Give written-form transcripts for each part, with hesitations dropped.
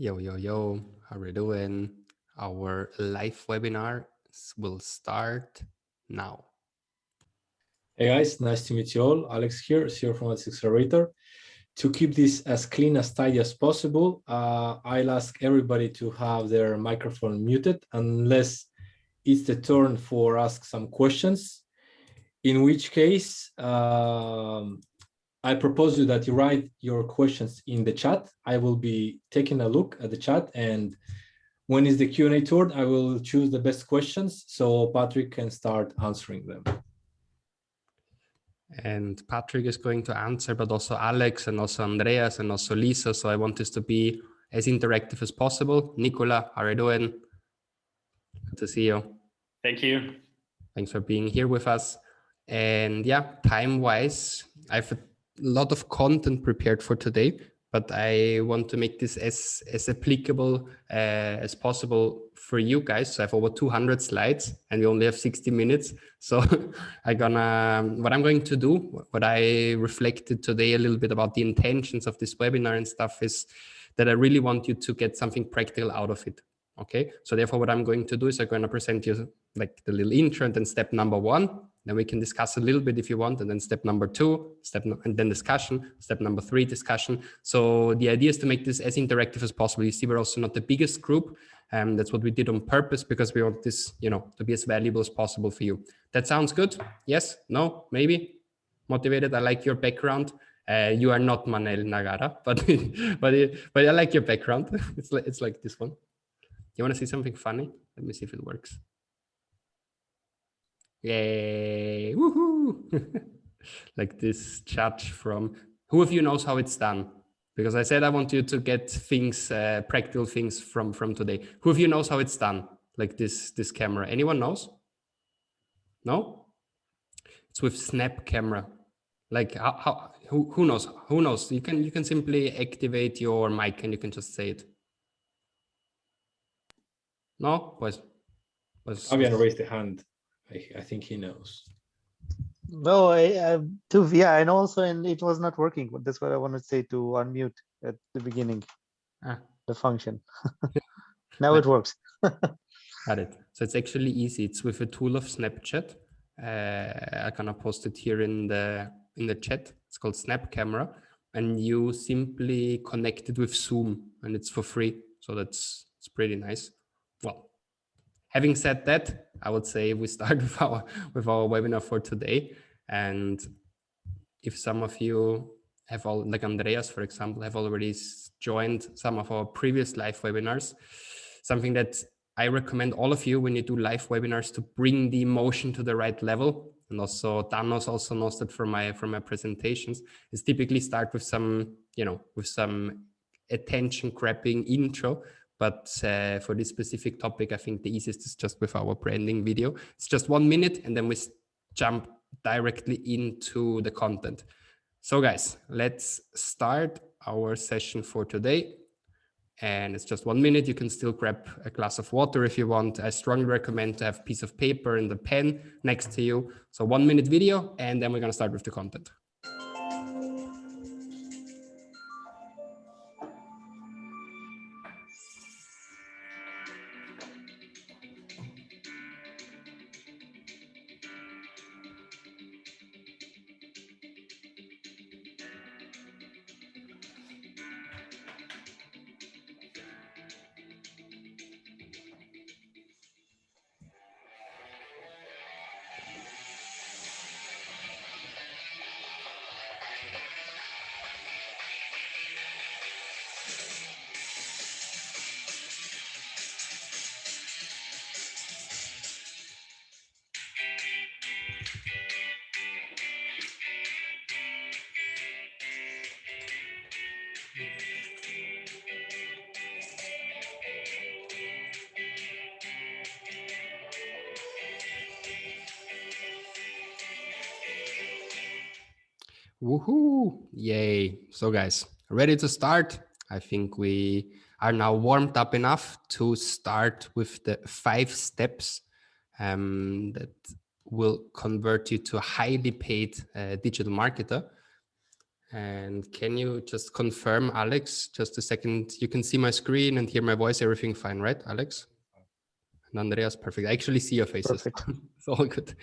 Yo, yo, yo, how are you doing? Our live webinar will start now. Hey guys, nice to meet you all. Alex here, CEO from Accelerator. To keep this as clean as tidy as possible, I'll ask everybody to have their microphone muted unless it's the turn for ask some questions. In which case, I propose you that you write your questions in the chat. I will be taking a look at the chat, and when is the Q&A turn, I will choose the best questions so Patrick can start answering them. And Patrick is going to answer, but also Alex and also Andreas and also Lisa. So I want this to be as interactive as possible. Nicola, how are you doing? Good to see you. Thank you. Thanks for being here with us. And yeah, time-wise, I have a lot of content prepared for today, but I want to make this as applicable as possible for you guys. So I have over 200 slides and we only have 60 minutes. So what I'm going to do, what I reflected today a little bit about the intentions of this webinar and stuff is that I really want you to get something practical out of it. Okay, so therefore what I'm going to do is I'm going to present you like the little intro and then step number 1. Then we can discuss a little bit if you want, and then step number 2, and then discussion, step number 3, discussion. So the idea is to make this as interactive as possible. You see, we're also not the biggest group. That's what we did on purpose because we want this, to be as valuable as possible for you. That sounds good? Yes? No? Maybe? Motivated? I like your background. You are not Manel Nagara, but I like your background. It's like this one. You want to see something funny? Let me see if it works. Yay! Woohoo! Like this chat from, who of you knows how it's done? Because I said I want you to get things, practical things from today. Who of you knows how it's done? Like this camera. Anyone knows? No? It's with Snap camera. Like who knows? Who knows? You can simply activate your mic and you can just say it. No? Fabian raised the hand. I think he knows. No, I know also, and it was not working. That's what I wanted to say, to unmute at the beginning, the function. Now it works. Got it. So it's actually easy. It's with a tool of Snapchat. I'm gonna post it here in the chat. It's called Snap Camera, and you simply connect it with Zoom, and it's for free. So it's pretty nice. Well, having said that, I would say we start with our webinar for today. And if some of you have like Andreas, for example, have already joined some of our previous live webinars, something that I recommend all of you when you do live webinars to bring the emotion to the right level. And also Thanos also knows that from my presentations, is typically start with some, with some attention grabbing intro. But for this specific topic, I think the easiest is just with our branding video. It's just 1 minute and then we jump directly into the content. So guys, let's start our session for today. And it's just 1 minute. You can still grab a glass of water if you want. I strongly recommend to have a piece of paper and a pen next to you. So 1 minute video, and then we're going to start with the content. Woohoo! Yay! So guys, ready to start? I think we are now warmed up enough to start with the 5 steps that will convert you to a highly paid digital marketer. And can you just confirm, Alex, just a second, you can see my screen and hear my voice, everything fine, right, Alex? And Andreas, perfect. I actually see your faces. Perfect. It's all good.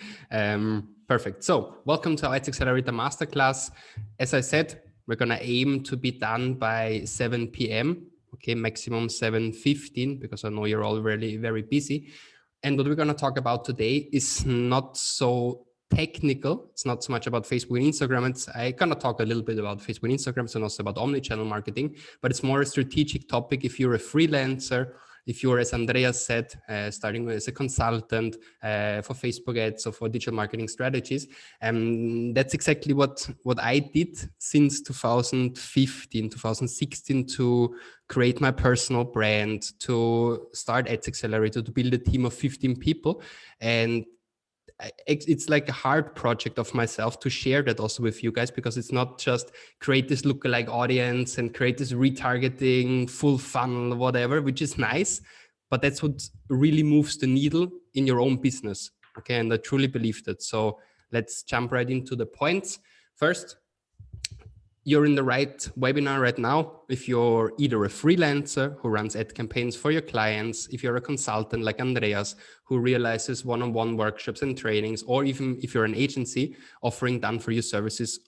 Perfect. So welcome to our Ads Accelerator Masterclass. As I said, we're going to aim to be done by 7 p.m. Okay, maximum 7:15, because I know you're all really very busy. And what we're going to talk about today is not so technical. It's not so much about Facebook and Instagram. I kind of talk a little bit about Facebook and Instagram, and also about omnichannel marketing, but it's more a strategic topic. If you're a freelancer, if you're, as Andreas said, starting as a consultant for Facebook ads or for digital marketing strategies, that's exactly what I did since 2015, 2016 to create my personal brand, to start Ads Accelerator, to build a team of 15 people. And it's like a hard project of myself to share that also with you guys, because it's not just create this lookalike audience and create this retargeting, full funnel, whatever, which is nice, but that's what really moves the needle in your own business. Okay, and I truly believe that. So let's jump right into the points. First, you're in the right webinar right now. If you're either a freelancer who runs ad campaigns for your clients, if you're a consultant like Andreas who realizes one-on-one workshops and trainings, or even if you're an agency offering done for you services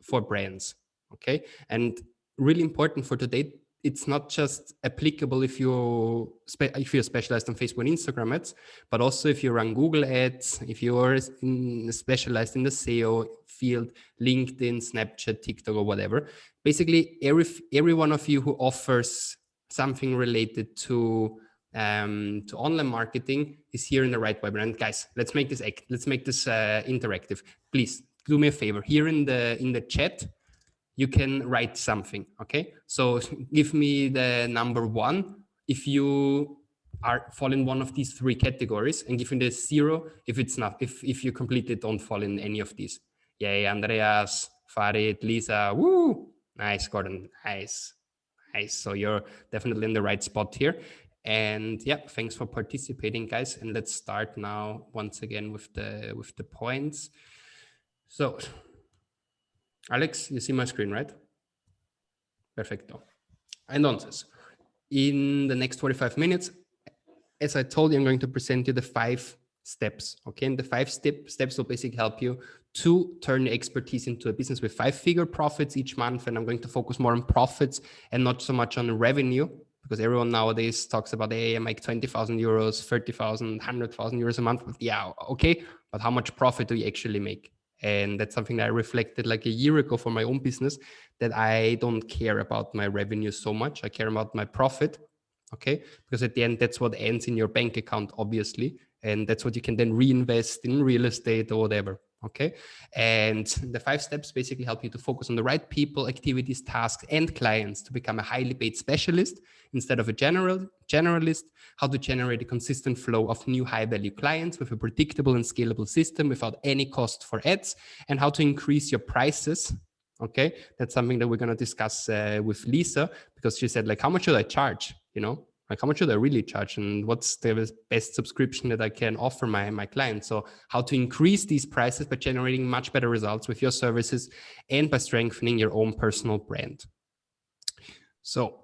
for brands. Okay. And really important for today, it's not just applicable if you're specialized on Facebook and Instagram ads, but also if you run Google ads, if you're specialized in the SEO field, LinkedIn, Snapchat, TikTok, or whatever. Basically, every one of you who offers something related to online marketing is here in the right webinar. And guys, let's make this interactive. Please do me a favor. Here in the chat, you can write something. Okay, so give me the number 1 if you fall in one of these 3 categories, and give me the 0 if it's not, if you completely don't fall in any of these. Yay, Andreas, Farid, Lisa, woo, nice, Gordon, nice. So you're definitely in the right spot here. And yeah, thanks for participating, guys. And let's start now once again with the points. So Alex, you see my screen, right? Perfecto. Entonces, in the next 45 minutes, as I told you, I'm going to present you the 5 steps. Okay, and the 5 steps will basically help you to turn your expertise into a business with 5-figure profits each month. And I'm going to focus more on profits and not so much on revenue, because everyone nowadays talks about, hey, I make 20,000 euros, 30,000, 100,000 euros a month. But yeah, okay, but how much profit do you actually make? And that's something that I reflected like a year ago for my own business, that I don't care about my revenue so much. I care about my profit. Okay, because at the end, that's what ends in your bank account, obviously. And that's what you can then reinvest in real estate or whatever. Okay. And the 5 steps basically help you to focus on the right people, activities, tasks, and clients to become a highly paid specialist instead of a generalist, how to generate a consistent flow of new high-value clients with a predictable and scalable system without any cost for ads, and how to increase your prices. Okay, that's something that we're going to discuss with Lisa, because she said, like, how much should I charge? You know, like, how much should I really charge, and what's the best subscription that I can offer my clients? So how to increase these prices by generating much better results with your services and by strengthening your own personal brand. So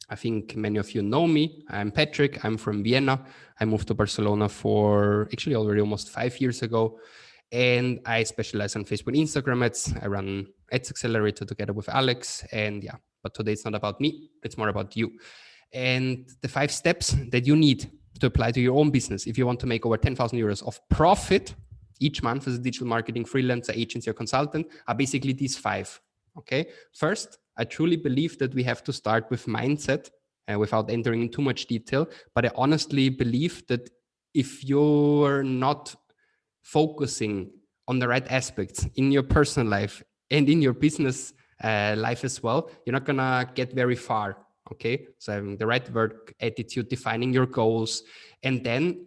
I think many of you know me. I'm Patrick. I'm from Vienna. I moved to Barcelona for actually already almost 5 years ago. And I specialize on Facebook and Instagram ads. I run Ads Accelerator together with Alex. And yeah, but today it's not about me. It's more about you. And the 5 steps that you need to apply to your own business if you want to make over 10,000 euros of profit each month as a digital marketing freelancer, agency, or consultant are basically these 5. Okay. First, I truly believe that we have to start with mindset, without entering in too much detail. But I honestly believe that if you're not focusing on the right aspects in your personal life and in your business life as well, you're not gonna get very far. Okay, so having the right work attitude, defining your goals, and then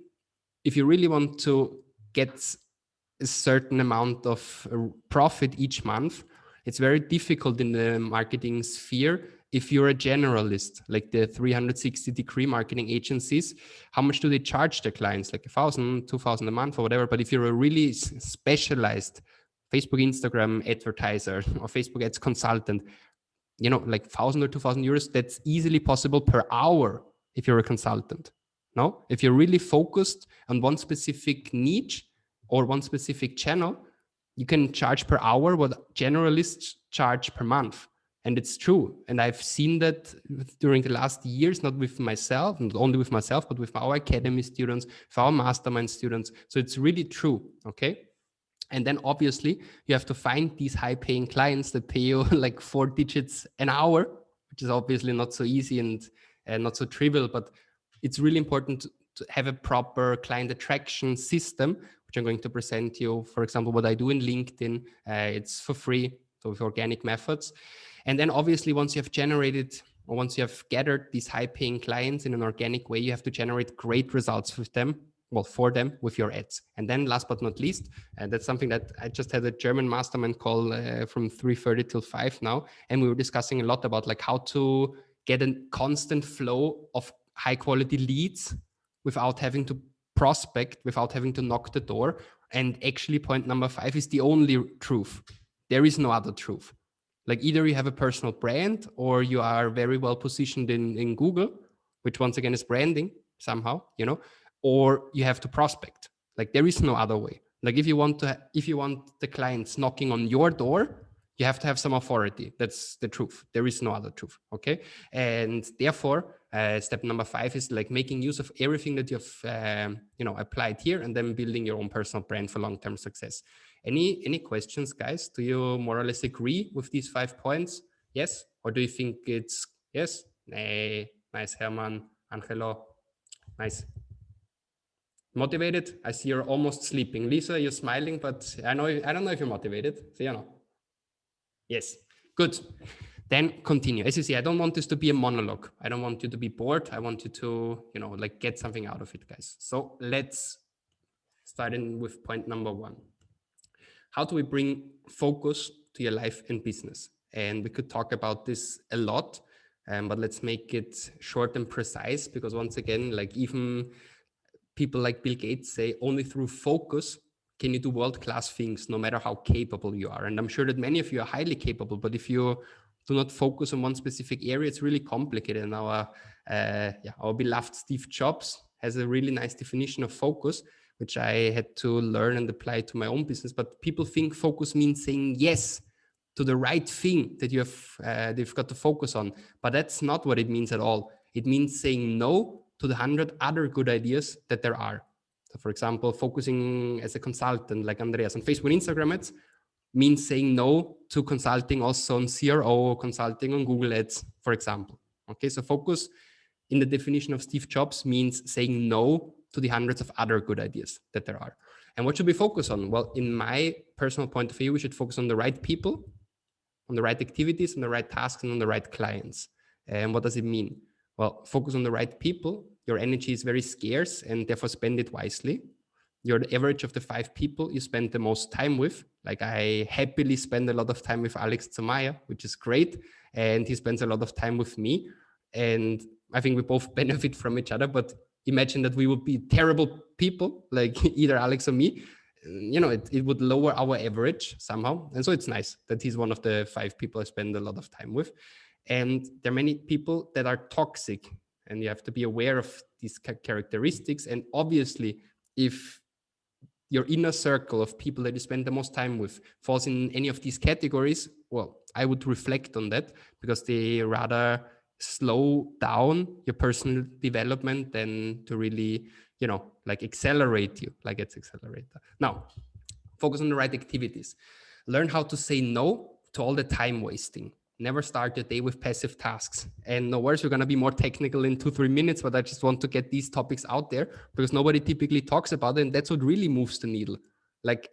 if you really want to get a certain amount of profit each month, it's very difficult in the marketing sphere. If you're a generalist, like the 360-degree marketing agencies, how much do they charge their clients? Like 1,000, 2,000 a month or whatever. But if you're a really specialized Facebook, Instagram advertiser or Facebook ads consultant, you know, like 1,000 or 2,000 euros, that's easily possible per hour if you're a consultant. No, if you're really focused on one specific niche or one specific channel, you can charge per hour what generalists charge per month. And it's true. And I've seen that during the last years, not with myself, not only with myself, but with our academy students, with our mastermind students. So it's really true. Okay. And then obviously you have to find these high paying clients that pay you like 4 digits an hour, which is obviously not so easy and not so trivial, but it's really important to have a proper client attraction system, which I'm going to present you. For example, what I do in LinkedIn, it's for free, so with organic methods. And then obviously once you have generated or once you have gathered these high paying clients in an organic way, you have to generate great results with them. Well, for them with your ads. And then last but not least, that's something that I just had a German mastermind call from 3:30 till 5 now. And we were discussing a lot about like how to get a constant flow of high quality leads without having to prospect, without having to knock the door. And actually point number 5 is the only truth. There is no other truth. Like either you have a personal brand or you are very well positioned in Google, which once again is branding somehow, you know, or you have to prospect. Like there is no other way. Like if you want the clients knocking on your door, you have to have some authority. That's the truth. There is no other truth. Okay. And therefore, step number 5 is like making use of everything that you've, applied here and then building your own personal brand for long-term success. Any questions, guys? Do you more or less agree with these 5 points? Yes? Or do you think it's yes? Nay, nice, Hermann, Angelo, nice. Motivated? I see you're almost sleeping. Lisa, you're smiling, but I don't know if you're motivated. So, you know. Yes, good. Then continue. As you see, I don't want this to be a monologue. I don't want you to be bored. I want you to, like get something out of it, guys. So let's start in with point number 1. How do we bring focus to your life and business? And we could talk about this a lot, but let's make it short and precise, because once again, like even people like Bill Gates say only through focus can you do world-class things, no matter how capable you are. And I'm sure that many of you are highly capable, but if you do not focus on one specific area, it's really complicated. And our beloved Steve Jobs has a really nice definition of focus, which I had to learn and apply to my own business. But people think focus means saying yes to the right thing that they've got to focus on. But that's not what it means at all. It means saying no to the 100 other good ideas that there are. So for example, focusing as a consultant like Andreas on Facebook and Instagram ads means saying no to consulting also on CRO, consulting on Google ads, for example. Okay, so focus in the definition of Steve Jobs means saying no to the hundreds of other good ideas that there are. And what should we focus on? Well, in my personal point of view, we should focus on the right people, on the right activities, on the right tasks, and on the right clients. And what does it mean? Well, focus on the right people. Your energy is very scarce and therefore spend it wisely. You're the average of the 5 people you spend the most time with. Like I happily spend a lot of time with Alex Zamaya, which is great. And he spends a lot of time with me. And I think we both benefit from each other, but imagine that we would be terrible people, like either Alex or me, it would lower our average somehow. And so it's nice that he's one of the 5 people I spend a lot of time with. And there are many people that are toxic, and you have to be aware of these characteristics. And obviously, if your inner circle of people that you spend the most time with falls in any of these categories, well, I would reflect on that, because they rather slow down your personal development than to really, like accelerate you, like it's accelerator. Now, focus on the right activities. Learn how to say no to all the time wasting. Never start your day with passive tasks. And no worries, we're going to be more technical in 2-3 minutes, but I just want to get these topics out there because nobody typically talks about it. And that's what really moves the needle. Like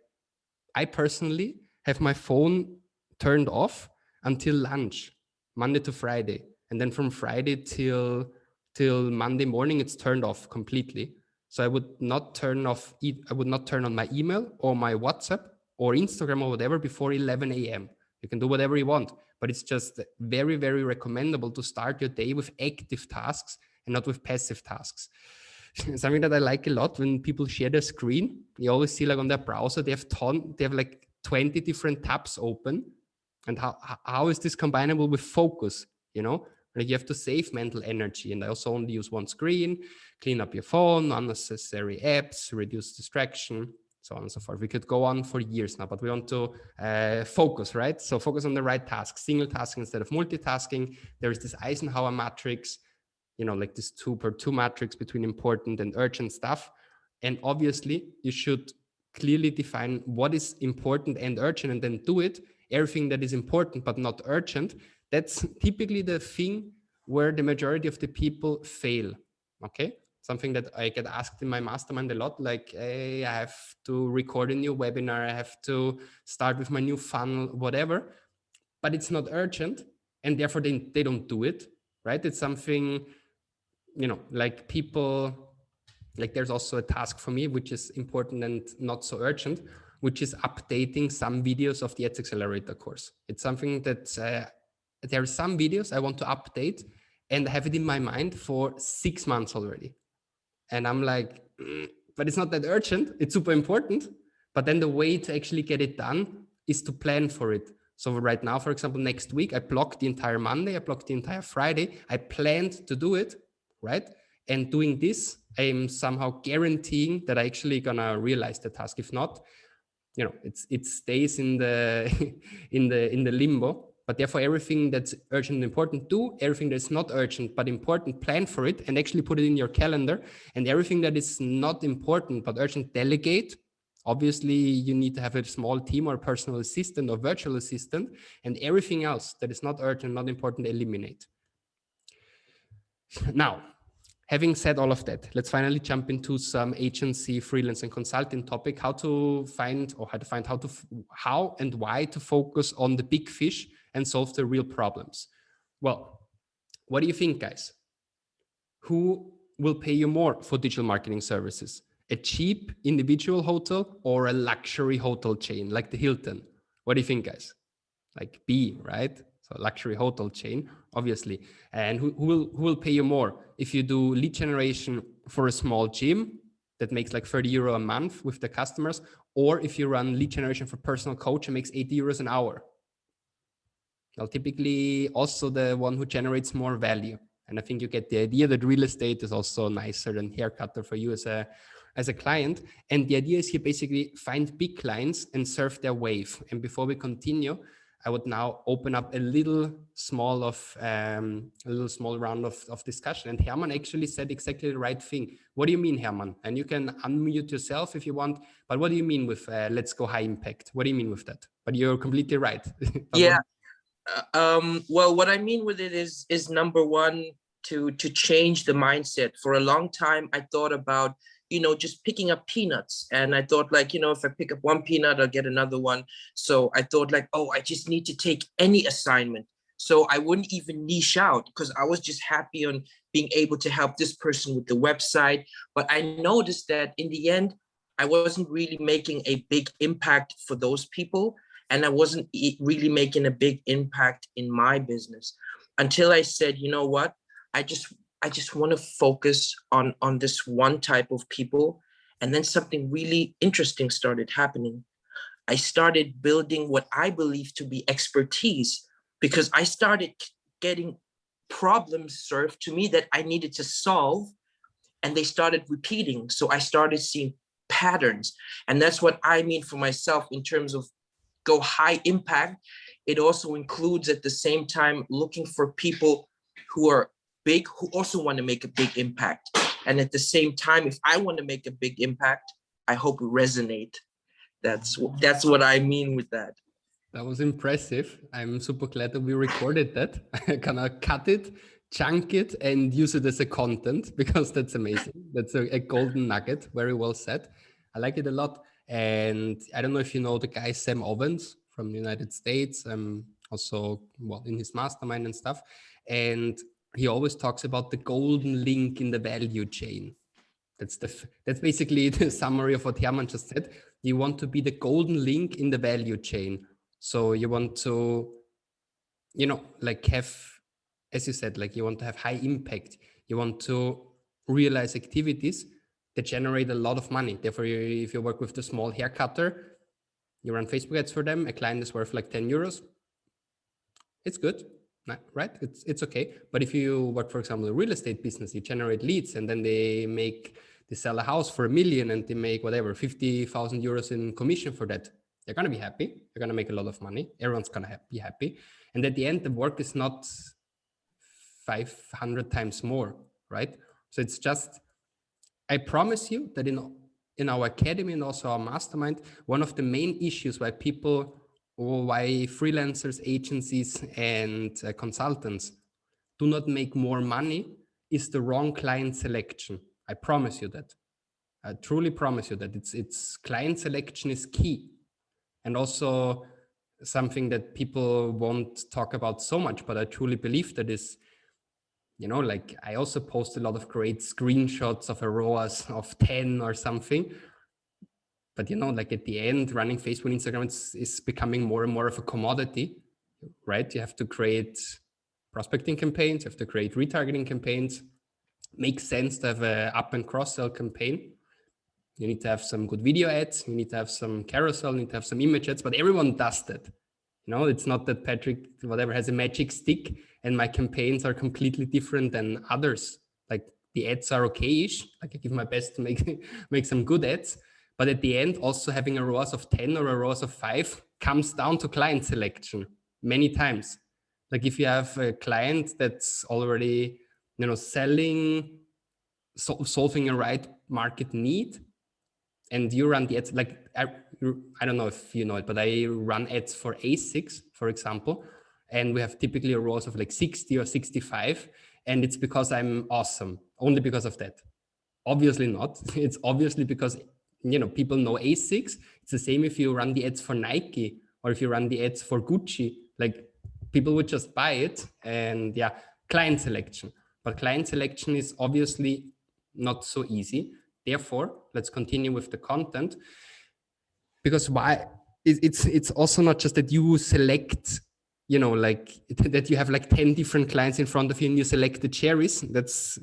I personally have my phone turned off until lunch, Monday to Friday. And then from Friday till Monday morning, it's turned off completely. So I would not turn on my email or my WhatsApp or Instagram or whatever before 11 a.m. You can do whatever you want, but it's just very, very recommendable to start your day with active tasks and not with passive tasks. Something that I like a lot when people share their screen, you always see like on their browser, they have like 20 different tabs open. And how is this combinable with focus? You know, like you have to save mental energy. And I also only use one screen, clean up your phone, unnecessary apps, reduce distraction, so on and so forth. We could go on for years now, but we want to focus, right? So focus on the right task, single task instead of multitasking. There is this Eisenhower matrix, you know, like this 2x2 matrix between important and urgent stuff. And obviously you should clearly define what is important and urgent and then do it. Everything that is important but not urgent, that's typically the thing where the majority of the people fail. Okay, something that I get asked in my mastermind a lot, like, hey, I have to record a new webinar, I have to start with my new funnel, whatever, but it's not urgent, and therefore they don't do it, right? It's something, you know, like people, like there's also a task for me, which is important and not so urgent, which is updating some videos of the Ads Accelerator course. It's something that there are some videos I want to update and I have it in my mind for 6 months already. And I'm like, but it's not that urgent. It's super important. But then the way to actually get it done is to plan for it. So right now, for example, next week, I blocked the entire Monday, I blocked the entire Friday. I planned to do it, right? And doing this, I'm somehow guaranteeing that I actually gonna realize the task. If not, you know, it stays in the in the limbo. But therefore, everything that's urgent and important, do. Everything that's not urgent but important, plan for it and actually put it in your calendar. And everything that is not important but urgent, delegate. Obviously, you need to have a small team or personal assistant or virtual assistant. And everything else that is not urgent, not important, eliminate. Now, having said all of that, let's finally jump into some agency, freelance, and consulting topic, how and why to focus on the big fish and solve the real problems. Well, what do you think, guys? Who will pay you more for digital marketing services? A cheap individual hotel or a luxury hotel chain like the Hilton? What do you think, guys? Like B, right? So luxury hotel chain, obviously. And who will pay you more? If you do lead generation for a small gym that makes like 30 euro a month with the customers, or if you run lead generation for personal coach and makes 80 euros an hour. Well, typically also the one who generates more value. And I think you get the idea that real estate is also nicer than haircutter for you as a client. And the idea is here basically find big clients and surf their wave. And before we continue, I would now open up a little small round of discussion. And Herman actually said exactly the right thing. What do you mean, Herman? And you can unmute yourself if you want. But what do you mean with let's go high impact? What do you mean with that? But you're completely right. Yeah. Well, what I mean with it is number one, to change the mindset. For a long time, I thought about, you know, just picking up peanuts. And I thought like, you know, if I pick up one peanut, I'll get another one. So I thought like, oh, I just need to take any assignment. So I wouldn't even niche out because I was just happy on being able to help this person with the website. But I noticed that in the end, I wasn't really making a big impact for those people. And I wasn't really making a big impact in my business until I said, you know what, I just want to focus on this one type of people. And then something really interesting started happening. I started building what I believe to be expertise because I started getting problems served to me that I needed to solve, and they started repeating. So I started seeing patterns. And that's what I mean for myself in terms of go high impact. It also includes at the same time looking for people who are big, who also want to make a big impact. And at the same time, if I want to make a big impact, I hope we resonate. That's what I mean with that. That was impressive. I'm super glad that we recorded that. I'm gonna cut it, chunk it, and use it as a content because that's amazing. That's a golden nugget. Very well said. I like it a lot. And I don't know if you know the guy Sam Ovens from the United States. Also, well, in his mastermind and stuff. And he always talks about the golden link in the value chain. That's basically the summary of what Herman just said. You want to be the golden link in the value chain. So you want to, you know, like have, as you said, like you want to have high impact. You want to realize activities that generate a lot of money. Therefore, if you work with the small haircutter, You run Facebook ads for them. A client is worth like 10 euros. It's good, right? It's okay. But if you work, for example, a real estate business, you generate leads and then they sell a house for 1 million and they make whatever, 50,000 euros in commission for that. They're going to be happy. They're going to make a lot of money. Everyone's going to be happy. And at the end, the work is not 500 times more, right? So it's just, I promise you that in our academy and also our mastermind, one of the main issues why freelancers, agencies, and consultants do not make more money is the wrong client selection. I promise you that. I truly promise you that it's client selection is key. And also something that people won't talk about so much, but I truly believe that is, like I also post a lot of great screenshots of a ROAS of 10 or something. But, like at the end, running Facebook and Instagram is becoming more and more of a commodity, right? You have to create prospecting campaigns, you have to create retargeting campaigns. Makes sense to have a up and cross-sell campaign. You need to have some good video ads, you need to have some carousel, you need to have some image ads, but everyone does that. It's not that Patrick, whatever, has a magic stick and my campaigns are completely different than others. Like the ads are okay-ish, like I give my best to make some good ads. But at the end, also having a ROAS of 10 or a ROAS of 5 comes down to client selection many times. Like if you have a client that's already, selling, solving a right market need, and you run the ads, like I don't know if you know it, but I run ads for ASICs, for example, and we have typically a ROAS of like 60 or 65, and it's because I'm awesome, only because of that. Obviously not. It's obviously because people know ASICs. It's the same if you run the ads for Nike or if you run the ads for Gucci, like people would just buy it. And yeah, client selection. But client selection is obviously not so easy. Therefore, let's continue with the content, because why it's also not just that you select, like that you have like 10 different clients in front of you and you select the cherries. That's,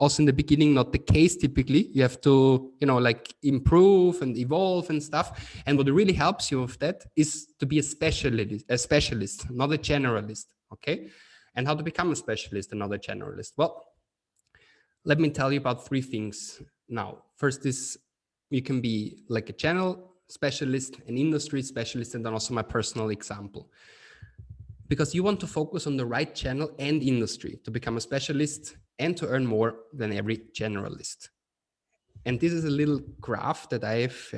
also in the beginning, not the case. Typically you have to, like improve and evolve and stuff. And what really helps you with that is to be a specialist, not a generalist. Okay. And how to become a specialist and not a generalist? Well, let me tell you about 3 things now. First is you can be like a channel specialist, an industry specialist, and then also my personal example. Because you want to focus on the right channel and industry to become a specialist and to earn more than every generalist. And this is a little graph that I've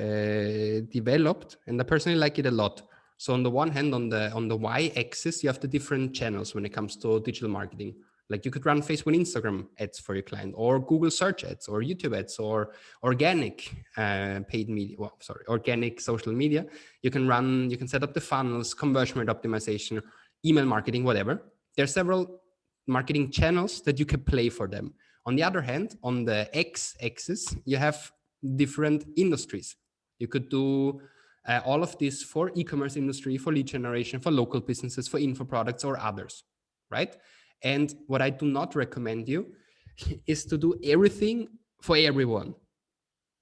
developed, and I personally like it a lot. So on the one hand, on the y-axis, you have the different channels when it comes to digital marketing. Like you could run Facebook and Instagram ads for your client, or Google search ads, or YouTube ads, or organic paid media. Well, sorry, organic social media. You can set up the funnels, conversion rate optimization, email marketing, whatever. There are several marketing channels that you can play for them. On the other hand, on the x-axis, you have different industries. You could do all of this for e-commerce industry, for lead generation, for local businesses, for info products, or others, right? And what I do not recommend you is to do everything for everyone,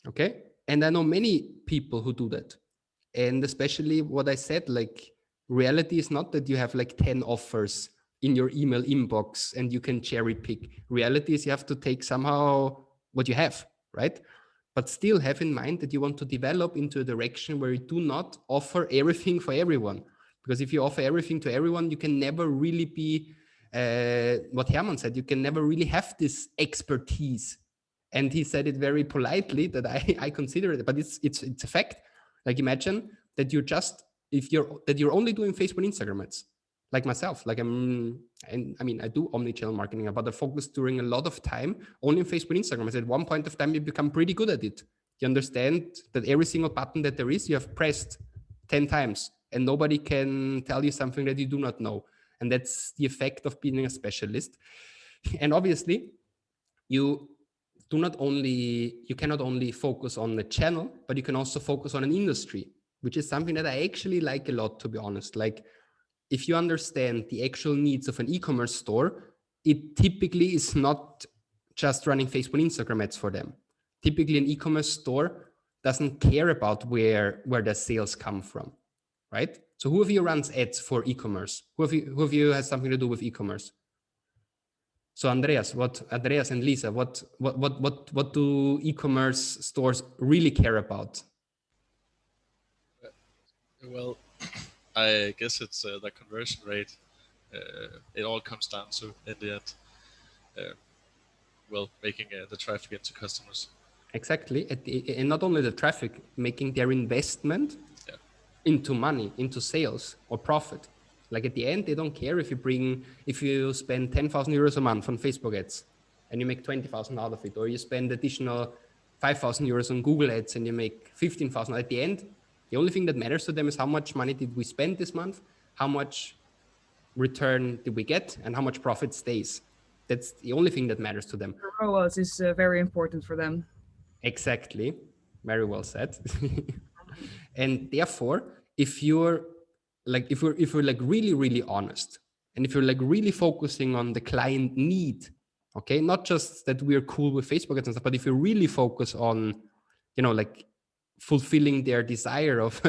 okay? And I know many people who do that. And especially what I said, like reality is not that you have like 10 offers in your email inbox and you can cherry pick. Reality is you have to take somehow what you have, right? But still have in mind that you want to develop into a direction where you do not offer everything for everyone. Because if you offer everything to everyone, you can never really be, what Hermann said, you can never really have this expertise. And he said it very politely that I consider it, but it's a fact. Like imagine that you're only doing Facebook and Instagram ads, like myself. Like I do omnichannel marketing, but I focus during a lot of time only on Facebook and Instagram. At one point of time, you become pretty good at it. You understand that every single button that there is, you have pressed 10 times, and nobody can tell you something that you do not know. And that's the effect of being a specialist. And obviously, you cannot only focus on the channel, but you can also focus on an industry, which is something that I actually like a lot, to be honest. Like if you understand the actual needs of an e-commerce store, it typically is not just running Facebook and Instagram ads for them. Typically an e-commerce store doesn't care about where the sales come from, right? So who of you runs ads for e-commerce? Who of you has something to do with e-commerce? So Andreas and Lisa, what do e-commerce stores really care about? Well, I guess it's the conversion rate. It all comes down to, in the end, well, making the traffic into customers. Exactly, and not only the traffic, making their investment into money, into sales or profit. Like at the end, they don't care if you spend 10,000 euros a month on Facebook ads and you make 20,000 out of it, or you spend additional 5,000 euros on Google ads and you make 15,000. At the end, the only thing that matters to them is how much money did we spend this month, how much return did we get, and how much profit stays. That's the only thing that matters to them. ROAS is very important for them. Exactly. Very well said. And therefore, if you're like really, really honest, and if you're like really focusing on the client need, okay, not just that we're cool with Facebook ads and stuff, but if you really focus on, like fulfilling their desire of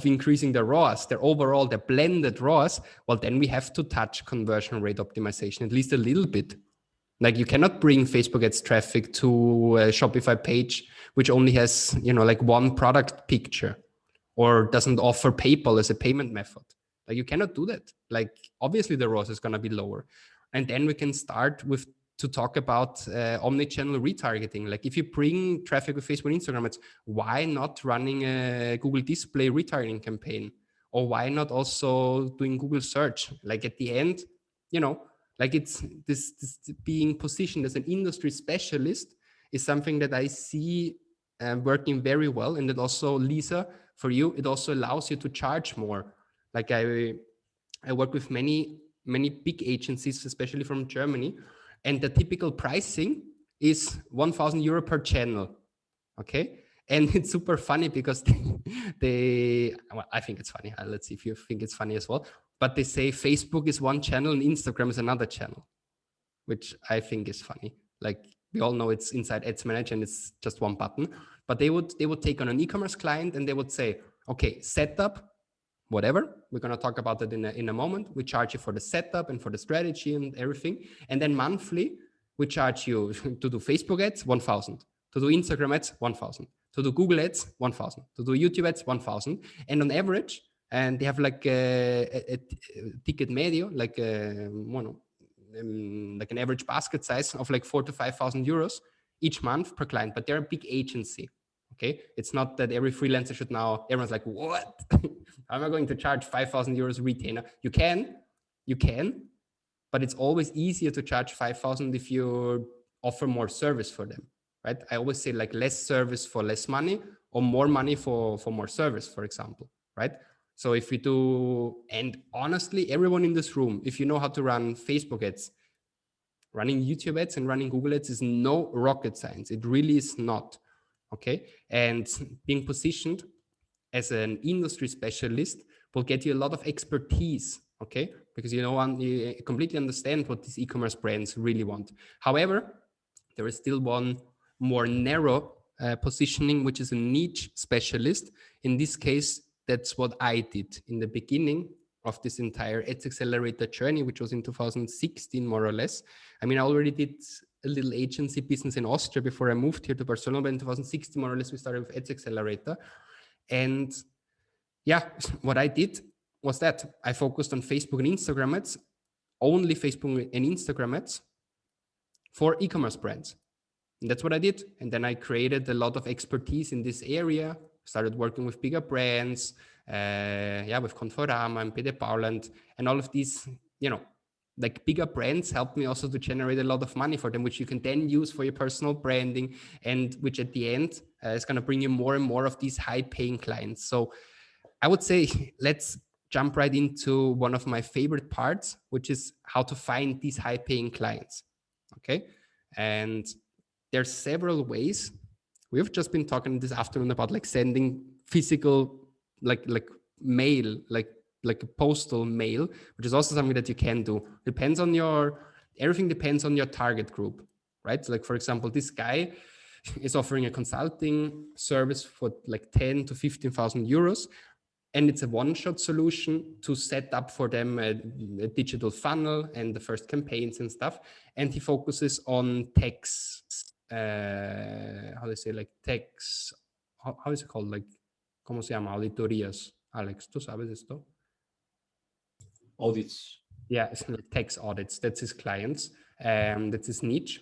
increasing their ROAS, their blended ROAS, well, then we have to touch conversion rate optimization at least a little bit. Like you cannot bring Facebook ads traffic to a Shopify page which only has, like one product picture or doesn't offer PayPal as a payment method. Like you cannot do that. Like obviously the ROAS is going to be lower. And then we can start to talk about omni-channel retargeting. Like if you bring traffic with Facebook and Instagram ads, why not running a Google display retargeting campaign? Or why not also doing Google search? Like at the end, like it's this being positioned as an industry specialist is something that I see working very well. And that also, Lisa, for you, it also allows you to charge more. Like I work with many big agencies, especially from Germany, and the typical pricing is 1,000 euro per channel. Okay. And it's super funny because I think it's funny. Let's see if you think it's funny as well. But they say Facebook is one channel and Instagram is another channel, which I think is funny. Like we all know it's inside Ads Manager and it's just one button. But they would take on an e-commerce client and they would say, okay, setup, whatever. We're going to talk about that in a moment. We charge you for the setup and for the strategy and everything. And then monthly, we charge you to do Facebook ads, 1,000. To do Instagram ads, 1,000. To do Google ads, 1,000. To do YouTube ads, 1,000. And on average, and they have like a ticket medio, like an average basket size of like 4,000 to 5,000 euros each month per client. But they're a big agency. Okay, it's not that every freelancer should now. Everyone's like, what? How am I going to charge 5,000 euros retainer? You can, but it's always easier to charge 5,000 if you offer more service for them, right? I always say like less service for less money, or more money for more service, for example, right? So if we do, and honestly, everyone in this room, if you know how to run Facebook ads, running YouTube ads and running Google ads is no rocket science. It really is not. Okay, and being positioned as an industry specialist will get you a lot of expertise. Okay, because you completely understand what these e-commerce brands really want. However, there is still one more narrow positioning, which is a niche specialist. In this case, that's what I did in the beginning of this entire Ads Accelerator journey, which was in 2016, more or less. I mean, I already did a little agency business in Austria before I moved here to Barcelona, but in 2016, more or less, we started with Ads Accelerator. And yeah, what I did was that I focused on Facebook and Instagram ads, only Facebook and Instagram ads for e-commerce brands. And that's what I did. And then I created a lot of expertise in this area, started working with bigger brands, with Conforama and PD Pauland, and all of these, like bigger brands helped me also to generate a lot of money for them, which you can then use for your personal branding, and which at the end is going to bring you more and more of these high paying clients. So I would say, let's jump right into one of my favorite parts, which is how to find these high paying clients. Okay. And there's several ways. We've just been talking this afternoon about like sending physical, like mail, like a postal mail, which is also something that you can do. Everything depends on your target group, right? So like, for example, this guy, is offering a consulting service for like 10 to 15,000 euros. And it's a one-shot solution to set up for them a digital funnel and the first campaigns and stuff. And he focuses on tax, how do you say, like tax, how is it called? Like, ¿cómo se llama? Auditorías. Alex, ¿tú sabes esto? Audits. Yeah, it's like tax audits. That's his clients. That's his niche.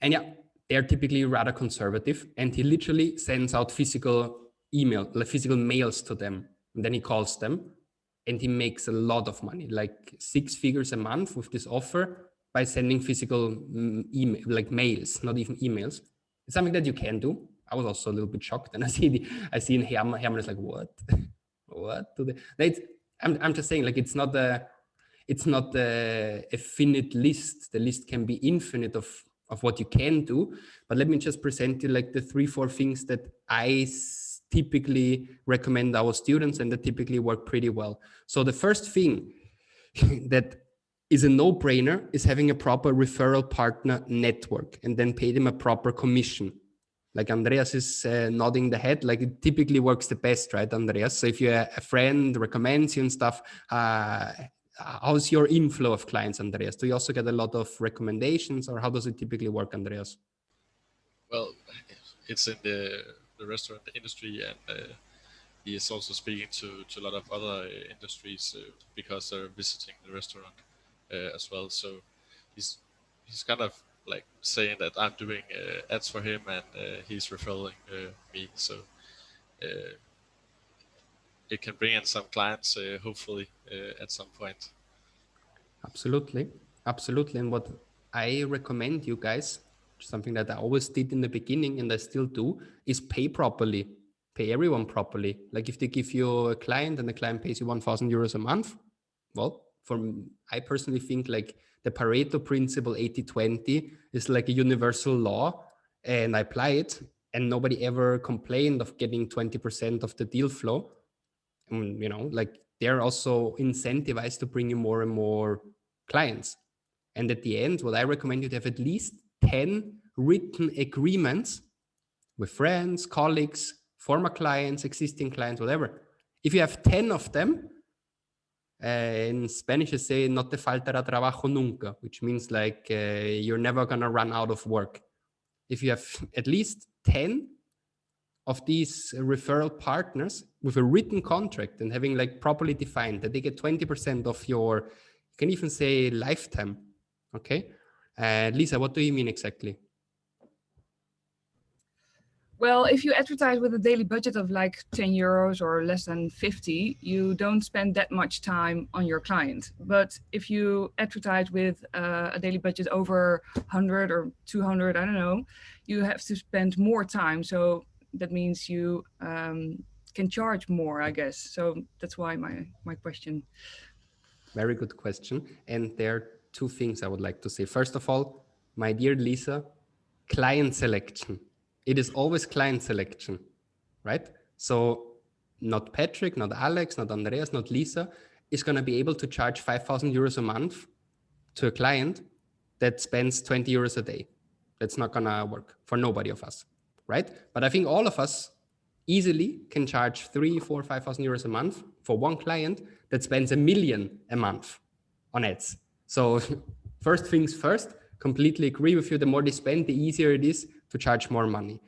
And yeah, they're typically rather conservative. And he literally sends out physical mails to them. And then he calls them and he makes a lot of money, like 6 figures a month with this offer by sending physical email, like mails, not even emails. It's something that you can do. I was also a little bit shocked. And I see in Herman is like, what? What do they? I'm just saying, like, it's not a finite list. The list can be infinite of what you can do. But let me just present you like the 3-4 things that I typically recommend our students and that typically work pretty well. So the first thing that is a no-brainer is having a proper referral partner network and then pay them a proper commission. Like Andreas is nodding the head, like it typically works the best, right, Andreas? So if a friend recommends you and stuff, how's your inflow of clients, Andreas? Do you also get a lot of recommendations, or how does it typically work, Andreas? Well, it's in the restaurant industry, and he is also speaking to a lot of other industries because they're visiting the restaurant as well. So he's kind of like saying that I'm doing ads for him, and he's referring me. So it can bring in some clients, hopefully, at some point. Absolutely. And what I recommend you guys, something that I always did in the beginning and I still do, is pay properly. Pay everyone properly. Like if they give you a client and the client pays you 1,000 euros a month, well, I personally think like the Pareto principle 80-20 is like a universal law, and I apply it, and nobody ever complained of getting 20% of the deal flow. You know, like they're also incentivized to bring you more and more clients. And at the end, what I recommend you to have at least 10 written agreements with friends, colleagues, former clients, existing clients, whatever. If you have 10 of them, in Spanish, I say, no te faltará trabajo nunca, which means like you're never going to run out of work. If you have at least 10 of these referral partners with a written contract and having like properly defined that they get 20% of your, you can even say lifetime. Okay. Lisa, what do you mean exactly? Well, if you advertise with a daily budget of like 10 euros or less than 50, you don't spend that much time on your client. But if you advertise with a daily budget over 100 or 200, I don't know, you have to spend more time. So that means you can charge more, I guess. So that's why my question. Very good question. And there are 2 things I would like to say. First of all, my dear Lisa, client selection. It is always client selection, right? So not Patrick, not Alex, not Andreas, not Lisa is going to be able to charge 5,000 euros a month to a client that spends 20 euros a day. That's not going to work for nobody of us, right? But I think all of us easily can charge 3, 4, 5,000 euros a month for one client that spends 1 million a month on ads. So first things first, completely agree with you. The more they spend, the easier it is to charge more money.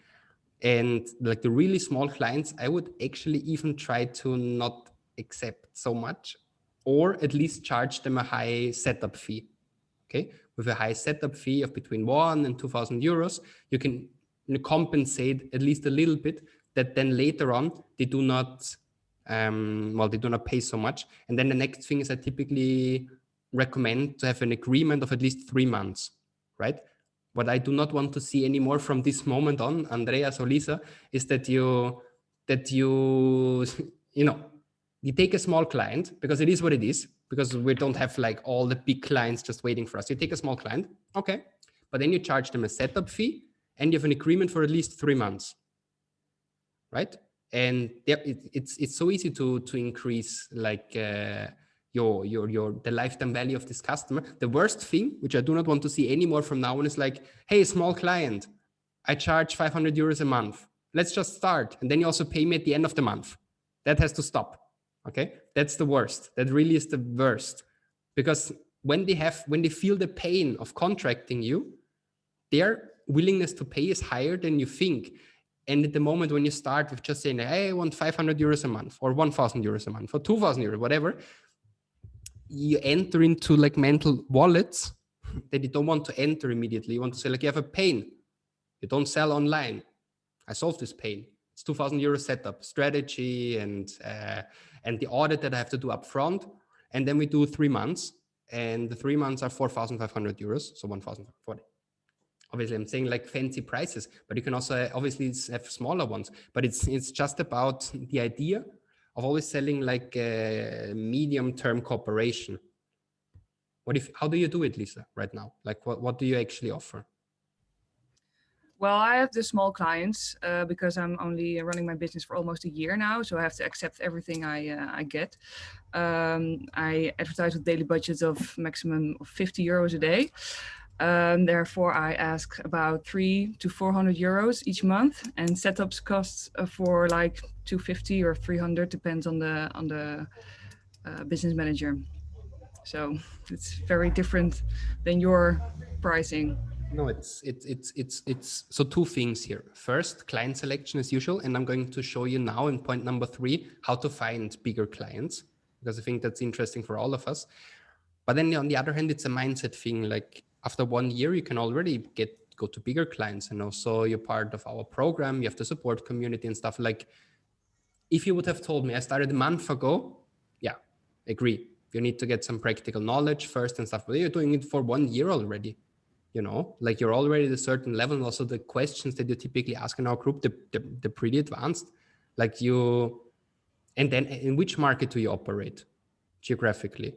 And like the really small clients, I would actually even try to not accept so much, or at least charge them a high setup fee. Okay, with a high setup fee of between 1,000 and 2,000 euros, you can compensate at least a little bit, that then later on they do not pay so much. And then the next thing is I typically recommend to have an agreement of at least 3 months, right? What I do not want to see anymore from this moment on, Andreas or Lisa, is that you take a small client, because it is what it is, because we don't have like all the big clients just waiting for us. You take a small client, okay, but then you charge them a setup fee and you have an agreement for at least 3 months, right? And it's so easy to increase like the lifetime value of this customer. The worst thing, which I do not want to see anymore from now on, is like, hey, small client, I charge 500 euros a month. Let's just start. And then you also pay me at the end of the month. That has to stop. Okay. That's the worst. That really is the worst. Because when they feel the pain of contracting you, their willingness to pay is higher than you think. And at the moment when you start with just saying, hey, I want 500 euros a month or 1,000 euros a month or 2,000 euros, whatever, you enter into like mental wallets that you don't want to enter immediately. You want to say like, you have a pain. You don't sell online. I solve this pain. It's 2,000 euro setup, strategy, and the audit that I have to do up front. And then we do 3 months, and the 3 months are 4,500 euros, so 1,040. Obviously, I'm saying like fancy prices, but you can also obviously have smaller ones. But it's just about the idea of always selling like a medium-term cooperation. How do you do it, Lisa, right now? Like what do you actually offer? Well, I have the small clients because I'm only running my business for almost a year now. So I have to accept everything I get. I advertise with daily budgets of maximum of 50 euros a day. Therefore, I ask about 300 to 400 euros each month, and setups costs for like 250 or 300, depends on the business manager. So it's very different than your pricing. No, it's so 2 things here. First, client selection as usual, and I'm going to show you now in point number 3 how to find bigger clients, because I think that's interesting for all of us. But then on the other hand, it's a mindset thing. Like after 1 year, you can already go to bigger clients, and also you're part of our program. You have the support community and stuff. Like if you would have told me I started a month ago, yeah, agree. You need to get some practical knowledge first and stuff. But you're doing it for 1 year already. You know, like you're already at a certain level, and also the questions that you typically ask in our group, they're pretty advanced. Like and then in which market do you operate geographically?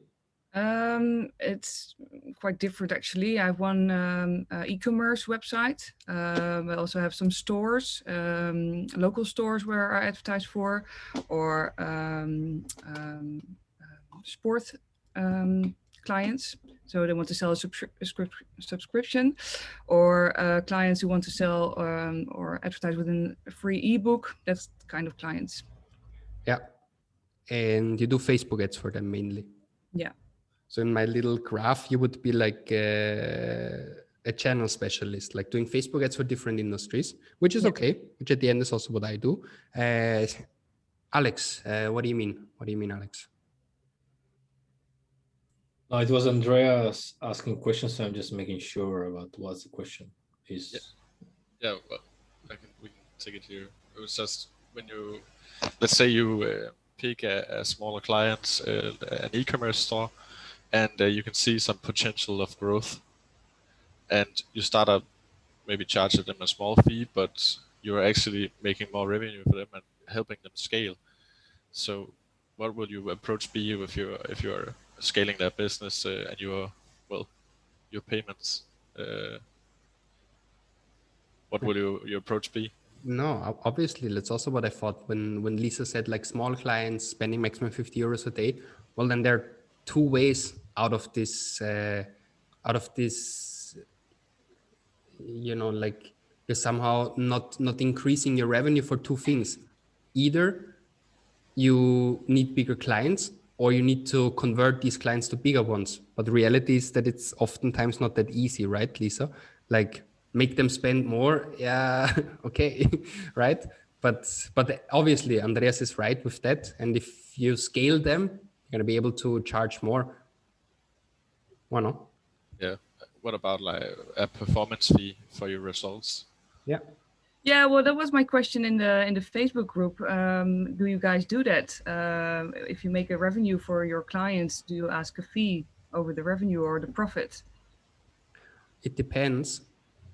It's quite different actually. I have one e-commerce website. I also have some stores, local stores where I advertise for, or sport clients. So they want to sell a subscription, or clients who want to sell or advertise within a free ebook. That's the kind of clients. Yeah. And you do Facebook ads for them mainly. Yeah. So in my little graph, you would be like a channel specialist, like doing Facebook ads for different industries, which is okay, which at the end is also what I do. Alex, what do you mean? What do you mean, Alex? No, it was Andreas asking questions, so I'm just making sure about what the question is. Yeah, well, we can take it here. It was just when you, let's say you pick a smaller client, an e-commerce store, and you can see some potential of growth, and you start up, maybe charge them a small fee, but you're actually making more revenue for them and helping them scale. So what would your approach be if you're scaling that business and your payments? What would your approach be? No, obviously, that's also what I thought when Lisa said like small clients spending maximum 50 euros a day. Well, then there are 2 ways out of this, you know, like you're somehow not increasing your revenue for 2 things. Either you need bigger clients, or you need to convert these clients to bigger ones. But the reality is that it's oftentimes not that easy, right, Lisa? Like make them spend more. Yeah, okay, right? But obviously Andreas is right with that. And if you scale them, you're going to be able to charge more. Well, no? Yeah. What about like a performance fee for your results? Yeah. Yeah, well, that was my question in the Facebook group. Do you guys do that? If you make a revenue for your clients, do you ask a fee over the revenue or the profit? It depends.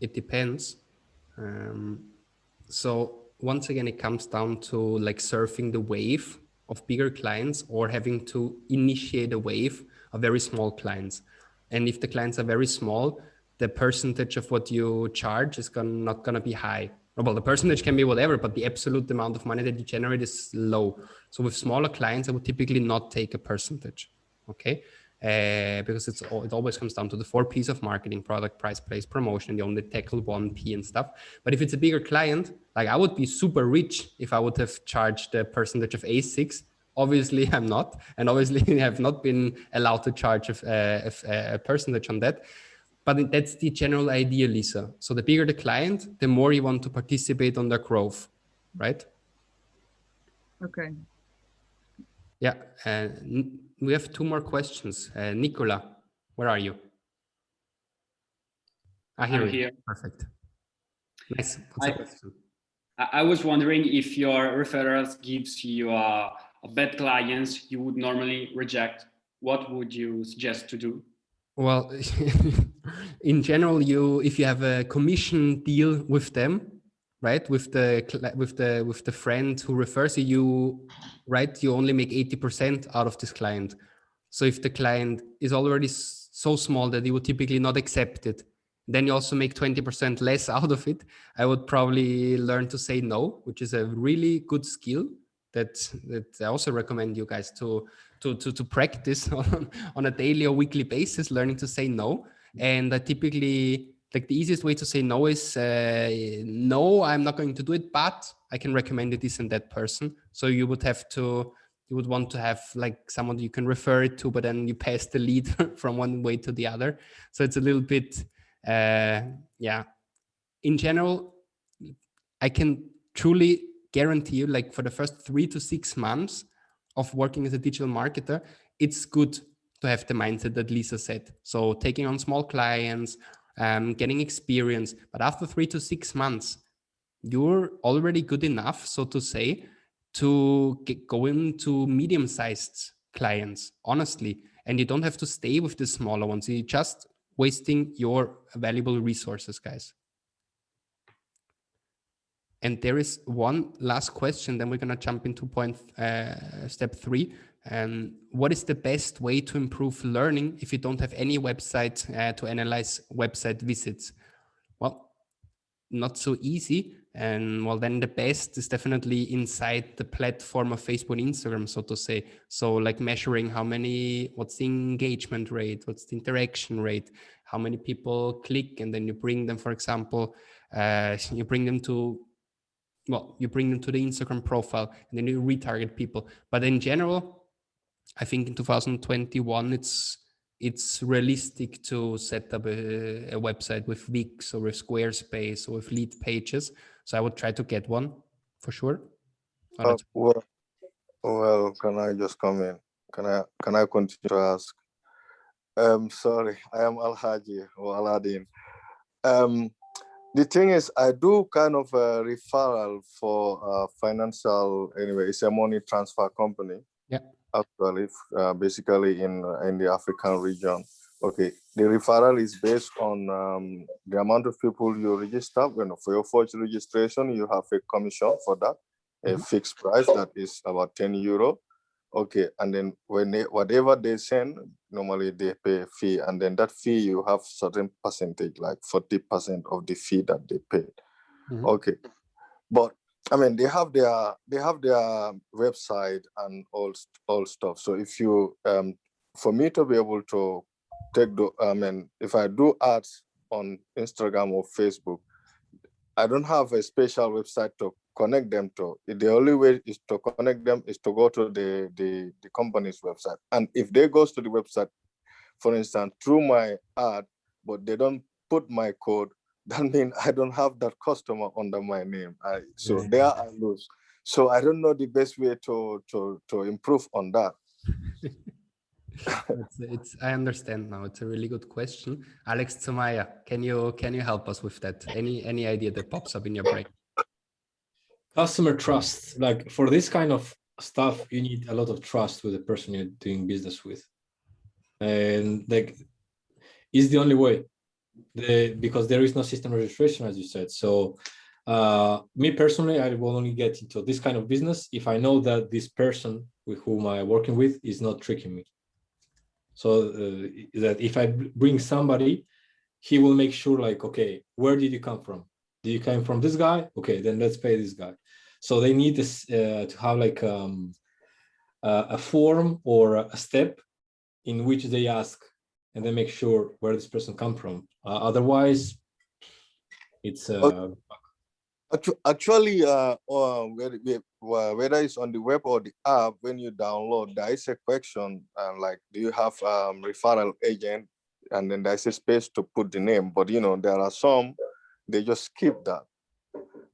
It depends. So once again, it comes down to like surfing the wave of bigger clients or having to initiate a wave of very small clients. And if the clients are very small, the percentage of what you charge is not going to be high. Well, the percentage can be whatever, but the absolute amount of money that you generate is low. So with smaller clients, I would typically not take a percentage. Okay. because it always comes down to the 4 P's of marketing: product, price, place, promotion. You only tackle 1 P and stuff. But if it's a bigger client, like I would be super rich if I would have charged a percentage of A6. Obviously, I'm not, and obviously I have not been allowed to charge a percentage on that. But that's the general idea, Lisa. So the bigger the client, the more you want to participate on their growth, right? Okay. Yeah, we have 2 more questions. Nicola, where are you? I'm here. Perfect. Nice. What's the question? I was wondering if your referrals gives you bad clients you would normally reject. What would you suggest to do? Well, in general, if you have a commission deal with them, right, with the friend who refers you, right, you only make 80% out of this client. So if the client is already so small that you would typically not accept it, then you also make 20% less out of it. I would probably learn to say no, which is a really good skill that I also recommend you guys to practice on a daily or weekly basis, learning to say no. And I typically, like, the easiest way to say no is no, I'm not going to do it, but I can recommend this and that person. So you would want to have like someone you can refer it to, but then you pass the lead from one way to the other. So it's a little bit, yeah. In general, I can truly guarantee you, like, for the first 3 to 6 months of working as a digital marketer, it's good to have the mindset that Lisa said. So taking on small clients, getting experience. But after 3 to 6 months, you're already good enough, so to say, to go into medium-sized clients, honestly. And you don't have to stay with the smaller ones. You're just wasting your valuable resources, guys. And there is one last question, then we're going to jump into step 3. What is the best way to improve learning if you don't have any website to analyze website visits? Well, not so easy. And well, then the best is definitely inside the platform of Facebook and Instagram, so to say. So like measuring what's the engagement rate, what's the interaction rate, how many people click, and then you bring them, for example, you bring them to the Instagram profile, and then you retarget people. But in general, I think in 2021, it's realistic to set up a website with Wix or with Squarespace or with lead pages. So I would try to get one for sure. Well, can I just come in? Can I continue to ask? Sorry, I am Alhaji or Aladdin. The thing is, I do kind of a referral for financial, anyway, it's a money transfer company. Yeah. Actually, basically in the African region. Okay, the referral is based on the amount of people you register. For your first registration, you have a commission for that, a fixed price that is about €10. Okay, and then whatever they send, normally they pay a fee, and then that fee you have certain percentage, like 40% of the fee that they paid. Okay, but I mean they have their website and all stuff. So if you for me to be able to take if I do ads on Instagram or Facebook, I don't have a special website to connect them to. The only way is to connect them is to go to the company's website. And if they go to the website, for instance, through my ad, but they don't put my code, that means I don't have that customer under my name. So there I lose. So I don't know the best way to improve on that. I understand now. It's a really good question. Alex Zumaya, can you help us with that? Any idea that pops up in your brain? Customer trust. Like for this kind of stuff, you need a lot of trust with the person you're doing business with. And like, it's the only way. Because there is no system registration, as you said. So me personally, I will only get into this kind of business if I know that this person with whom I'm working with is not tricking me. So that if I bring somebody, he will make sure, like, okay, where did you come from? Did you come from this guy? Okay, then let's pay this guy. So they need this to have like a form or a step in which they ask, and then make sure where this person come from. Otherwise, it's actually whether it's on the web or the app, when you download, there is a question like, do you have referral agent? And then there's a space to put the name. But you know, there are some they just skip that,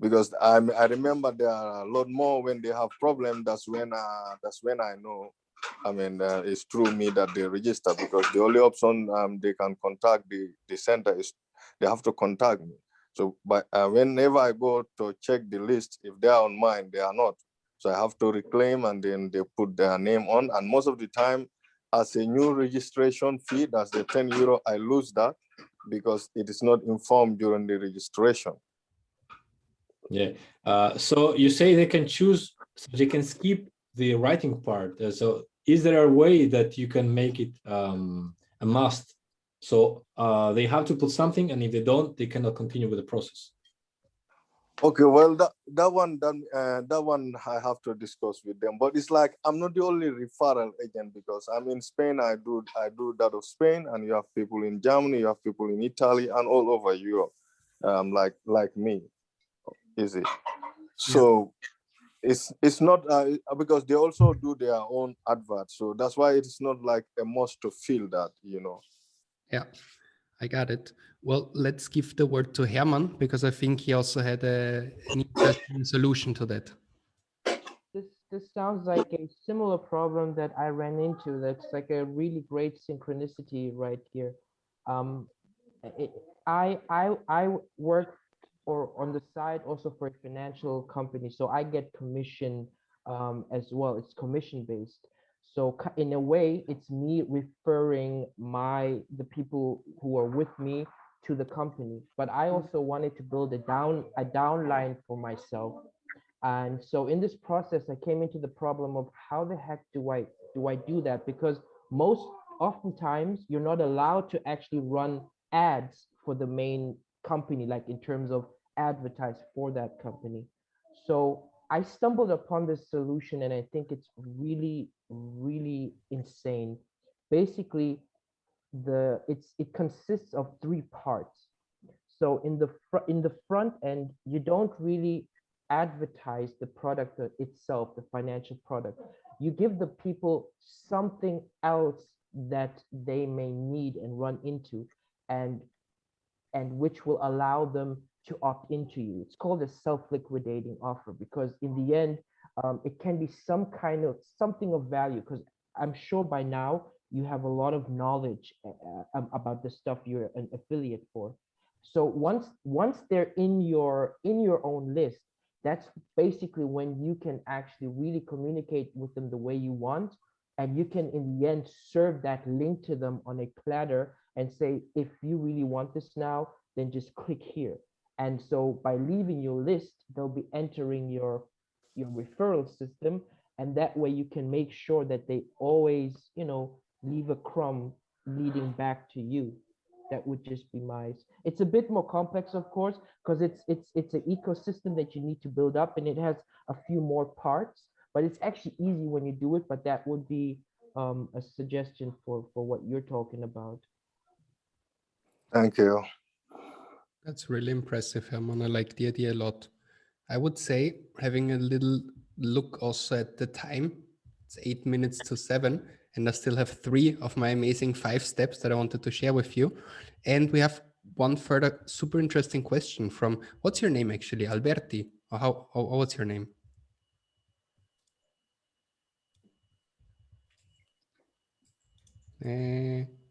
because I remember there are a lot more when they have problem. That's when I know. I mean, it's through me that they register, because the only option they can contact the center is they have to contact me. So, but whenever I go to check the list, if they are on mine, they are not. So I have to reclaim, and then they put their name on. And most of the time, as a new registration fee, that's the €10, I lose that because it is not informed during the registration. Yeah. So you say they can choose, so they can skip the writing part. So is there a way that you can make it a must? So they have to put something, and if they don't, they cannot continue with the process. Okay, well, that one I have to discuss with them. But it's like, I'm not the only referral agent, because I'm in Spain. I do that of Spain, and you have people in Germany, you have people in Italy, and all over Europe, like me. Is it? So it's not because they also do their own adverts. So that's why it's not like a must to fill that, you know. Yeah, I got it. Well, let's give the word to Herman, because I think he also had an interesting solution to that. This sounds like a similar problem that I ran into. That's like a really great synchronicity right here. I work on the side also for a financial company, so I get commission as well. It's commission based. So in a way, it's me referring the people who are with me to the company. But I also wanted to build a downline for myself. And so in this process, I came into the problem of how the heck do I do that? Because oftentimes you're not allowed to actually run ads for the main company, like in terms of advertise for that company. So I stumbled upon this solution, and I think it's really, really insane. Basically, it consists of 3 parts. So in the front end, you don't really advertise the product itself, the financial product. You give the people something else that they may need and run into, and which will allow them to opt into you. It's called a self-liquidating offer, because in the end, it can be something of value, because I'm sure by now you have a lot of knowledge about the stuff you're an affiliate for. So once they're in your own list, that's basically when you can actually really communicate with them the way you want, and you can in the end serve that link to them on a platter and say, if you really want this now, then just click here. And so by leaving your list, they'll be entering your referral system, and that way you can make sure that they always, leave a crumb leading back to you. That would just be nice. It's a bit more complex, of course, because it's an ecosystem that you need to build up, and it has a few more parts, but it's actually easy when you do it. But that would be a suggestion for what you're talking about. Thank you. That's really impressive, Herman. I like the idea a lot. I would say, having a little look also at the time, it's 8 minutes to 7, and I still have 3 of my amazing 5 steps that I wanted to share with you. And we have one further super interesting question from, what's your name actually? Alberti? Or what's your name?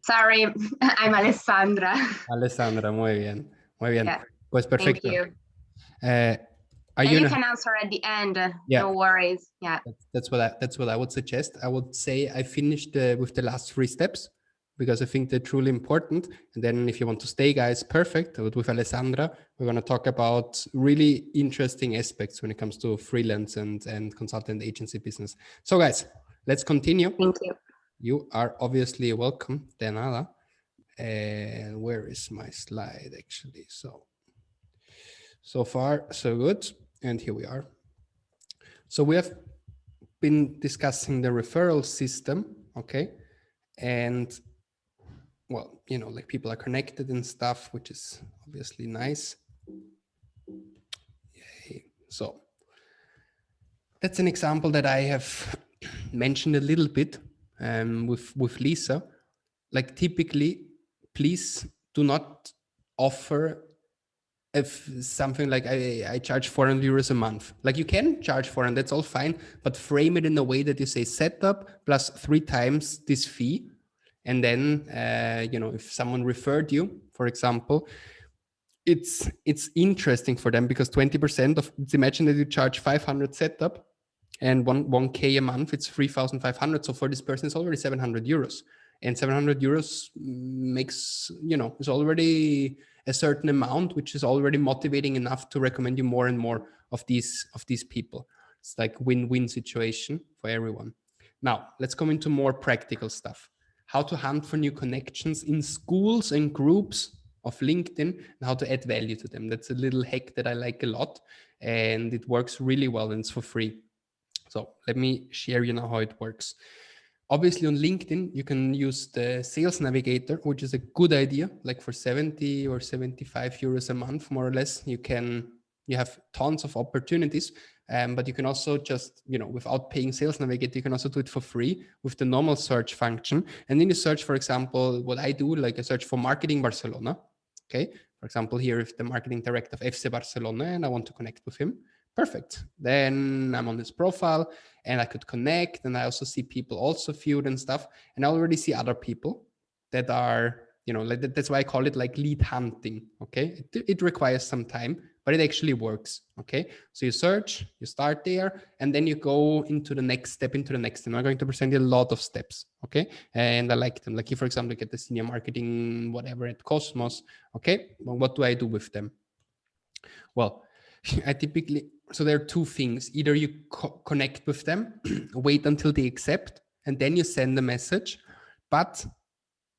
Sorry, I'm Alessandra. Alessandra, muy bien. Muy bien. Yeah. Pues perfecto. Thank you. You can answer at the end. Yeah. No worries. Yeah. That's what I would suggest. I would say I finished with the last 3 steps, because I think they're truly important. And then if you want to stay, guys, perfect. With Alessandra, we're going to talk about really interesting aspects when it comes to freelance and consultant agency business. So guys, let's continue. Thank you. You are obviously welcome. De nada. And where is my slide actually? So far, so good. And here we are. So we have been discussing the referral system, okay? And well, you know, like people are connected and stuff, which is obviously nice. Yay. So that's an example that I have mentioned a little bit with Lisa. Like typically, please do not offer if something like I charge 400 euros a month. Like you can charge 400, that's all fine, but frame it in a way that you say setup plus 3 times this fee. And then, you know, if someone referred you, for example, it's interesting for them because 20% of, imagine that you charge 500 setup and 1K a month, it's 3,500. So for this person, it's already 700 euros. And 700 euros makes, you know, is already a certain amount, which is already motivating enough to recommend you more and more of these people. It's like win-win situation for everyone. Now, let's come into more practical stuff. How to hunt for new connections in schools and groups of LinkedIn and how to add value to them. That's a little hack that I like a lot and it works really well and it's for free. So let me share you now how it works. Obviously on LinkedIn, you can use the sales navigator, which is a good idea, like for 70 or 75 euros a month, more or less, you have tons of opportunities, but you can also just, you know, without paying sales navigator, you can also do it for free with the normal search function. And then you search, for example, what I do, like I search for marketing Barcelona. Okay. For example, here is the marketing director of FC Barcelona and I want to connect with him. Perfect. Then I'm on his profile and I could connect and I also see people also viewed and stuff. And I already see other people that are, you know, like that's why I call it like lead hunting. Okay. It requires some time, but it actually works. Okay. So you search, you start there, and then you go into the next step, into the next. And I'm going to present you a lot of steps. Okay. And I like them. Like you, for example, get the senior marketing, whatever at Cosmos. Okay. Well, what do I do with them? Well, I typically, so there are 2 things. Either you connect with them, wait until they accept, and then you send a message, but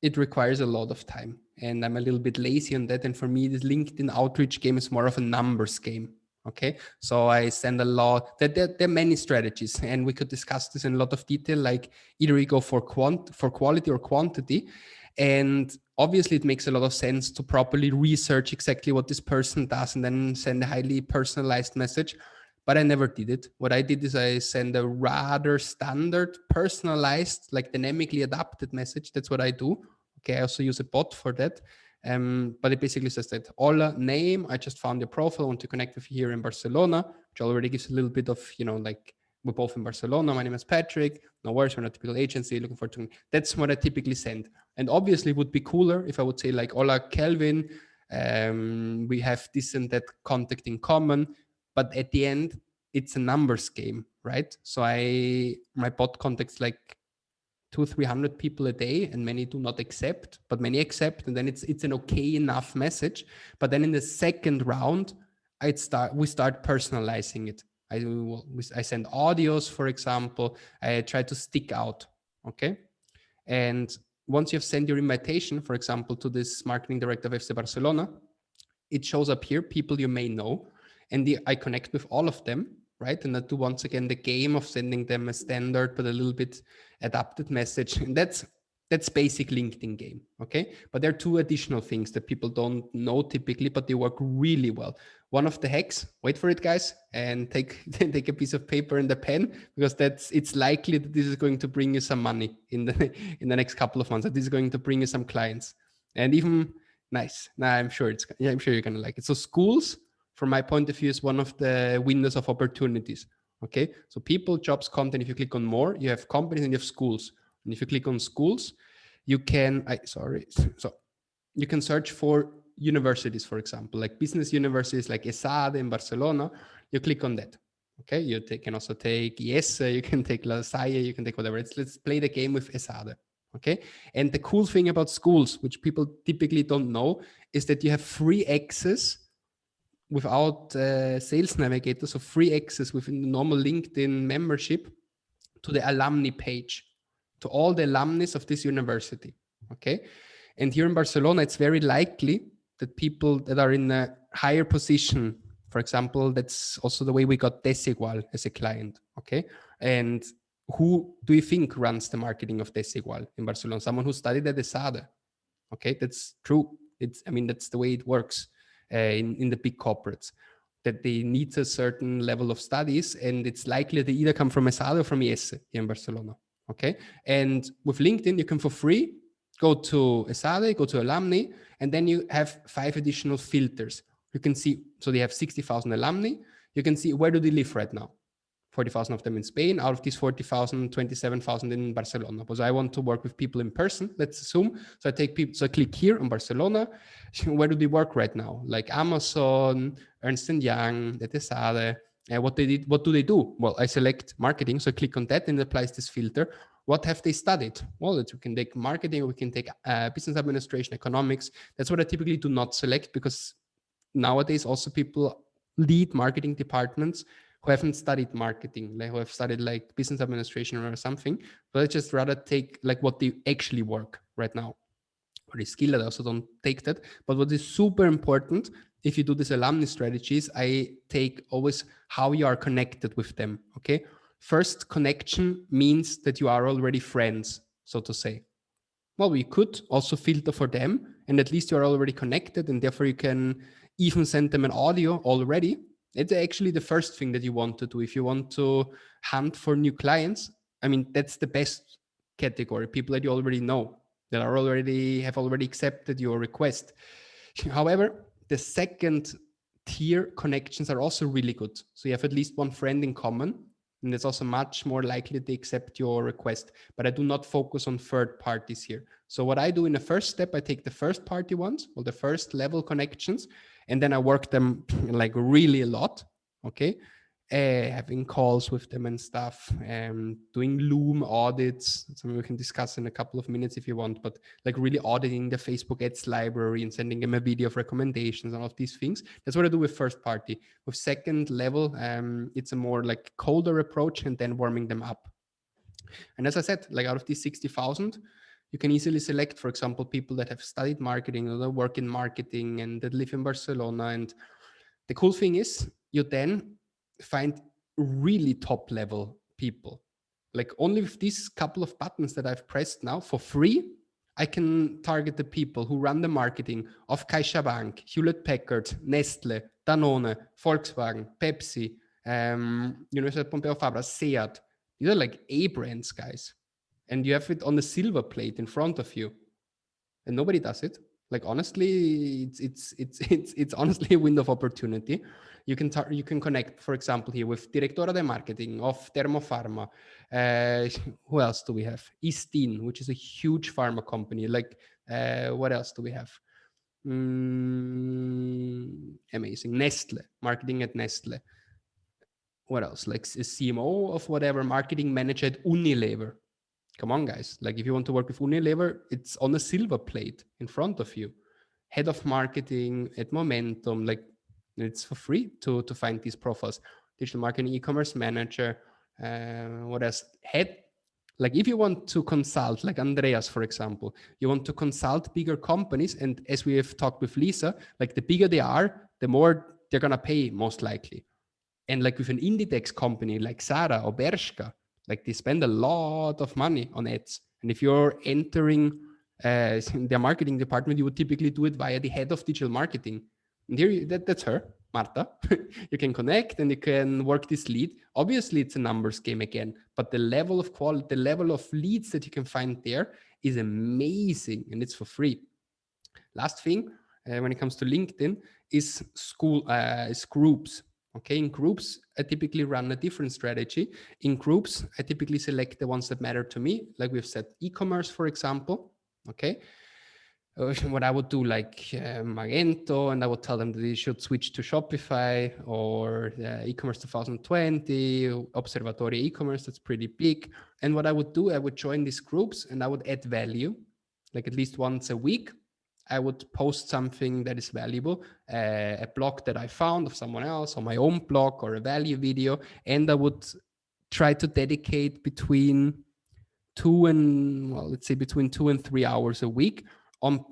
it requires a lot of time. And I'm a little bit lazy on that. And for me, this LinkedIn outreach game is more of a numbers game. Okay. So I send a lot. There are many strategies and we could discuss this in a lot of detail, like either you go for quality or quantity. And obviously it makes a lot of sense to properly research exactly what this person does and then send a highly personalized message. But I never did it. What I did is I send a rather standard, personalized, like dynamically adapted message. That's what I do. Okay, I also use a bot for that. But it basically says that, Ola, name, I just found your profile, I want to connect with you here in Barcelona, which already gives a little bit of, you know, like we're both in Barcelona. My name is Patrick. No worries, we're not a typical agency. Looking forward to. That's what I typically send. And obviously, it would be cooler if I would say like, "Hola, Kelvin. We have this and that contact in common." But at the end, it's a numbers game, right? So my bot contacts like 200-300 people a day, and many do not accept, but many accept, and then it's an okay enough message. But then in the second round, we start personalizing it. I send audios, for example. I try to stick out, okay? And once you've sent your invitation, for example, to this marketing director of FC Barcelona, it shows up here, people you may know, and I connect with all of them, right? And I do once again the game of sending them a standard but a little bit adapted message. And that's basic LinkedIn game, okay? But there are 2 additional things that people don't know typically, but they work really well. One of the hacks, wait for it, guys, and take a piece of paper and a pen, because it's likely that this is going to bring you some money in the next couple of months. That this is going to bring you some clients, and even nice. Now I'm sure you're gonna like it. So schools, from my point of view, is one of the windows of opportunities. Okay, so people, jobs, content. If you click on more, you have companies and you have schools. And if you click on schools, you can, so you can search for universities, for example, like business universities like ESADE in Barcelona. You click on that. Okay, you can also take IES, you can take La Salle, you can take whatever. Let's play the game with ESADE. Okay, and the cool thing about schools, which people typically don't know, is that you have free access without Sales Navigator, so free access within the normal LinkedIn membership to the alumni page, to all the alumnus of this university, okay? And here in Barcelona, it's very likely that people that are in a higher position, for example, that's also the way we got Desigual as a client, okay? And who do you think runs the marketing of Desigual in Barcelona? Someone who studied at ESADE. Okay, that's true. I mean, that's the way it works in the big corporates, that they need a certain level of studies, and it's likely they either come from ESADE or from IES here in Barcelona. Okay, and with LinkedIn, you can for free go to ESADE, go to alumni, and then you have 5 additional filters. You can see, so they have 60,000 alumni. You can see where do they live right now. 40,000 of them in Spain. Out of these 40,000, 27,000 in Barcelona. Because I want to work with people in person, let's assume. So I take people, so I click here on Barcelona. Where do they work right now? Like Amazon, Ernst & Young, ESADE. What do they do? Well, I select marketing. So I click on that and it applies this filter. What have they studied? Well, we can take marketing, we can take business administration, economics. That's what I typically do not select, because nowadays also people lead marketing departments who haven't studied marketing, like who have studied like business administration or something, but I just rather take like what they actually work right now. Or the skill, I also don't take that. But what is super important, if you do these alumni strategies, I take always how you are connected with them, okay? First, connection means that you are already friends, so to say. Well, we could also filter for them, and at least you're already connected, and therefore you can even send them an audio already. It's actually the first thing that you want to do. If you want to hunt for new clients, I mean, that's the best category, people that you already know, that are have already accepted your request. However, the second tier connections are also really good. So you have at least one friend in common, and it's also much more likely they accept your request. But I do not focus on third parties here. So what I do in the first step, I take the first party ones, or the first level connections, and then I work them like really a lot, okay? Having calls with them and stuff, doing Loom audits, something we can discuss in a couple of minutes if you want, but like really auditing the Facebook ads library and sending them a video of recommendations and all of these things. That's what I do with first party. With second level, it's a more like colder approach, and then warming them up. And as I said, like out of these 60,000, you can easily select, for example, people that have studied marketing or that work in marketing and that live in Barcelona. And the cool thing is you then find really top level people. Like only with these couple of buttons that I've pressed now for free, I can target the people who run the marketing of CaixaBank, Hewlett-Packard, Nestle, Danone, Volkswagen, Pepsi, Universidad Pompeu Fabra, Seat. These are like A brands, guys. And you have it on the silver plate in front of you. And nobody does it. Like honestly, it's honestly a window of opportunity. You can connect, for example, here with Directora de Marketing of Thermopharma. Who else do we have? Istin, which is a huge pharma company. Like what else do we have? Amazing. Nestle, marketing at Nestle. What else? Like a CMO of whatever, marketing manager at Unilever. Come on, guys. Like if you want to work with Unilever, it's on a silver plate in front of you. Head of marketing at Momentum, like it's for free to find these profiles. Digital marketing, e-commerce manager, what else? Like if you want to consult, like Andreas, for example, you want to consult bigger companies. And as we have talked with Lisa, like the bigger they are, the more they're going to pay most likely. And like with an Inditex company like Zara or Bershka, like they spend a lot of money on ads. And if you're entering their marketing department, you would typically do it via the head of digital marketing. And here, that's her, Marta. You can connect and you can work this lead. Obviously, it's a numbers game again, but the level of quality, the level of leads that you can find there is amazing, and it's for free. Last thing, when it comes to LinkedIn, is groups. Okay, in groups, I typically run a different strategy. In groups, I typically select the ones that matter to me, like we've said, e-commerce, for example. Okay, what I would do, like Magento, and I would tell them that they should switch to Shopify, or e-commerce 2020, Observatory e-commerce, that's pretty big. And what I would do, I would join these groups and I would add value, like at least once a week. I would post something that is valuable, a blog that I found of someone else, or my own blog, or a value video, and I would try to dedicate between 2 and 3 hours a week on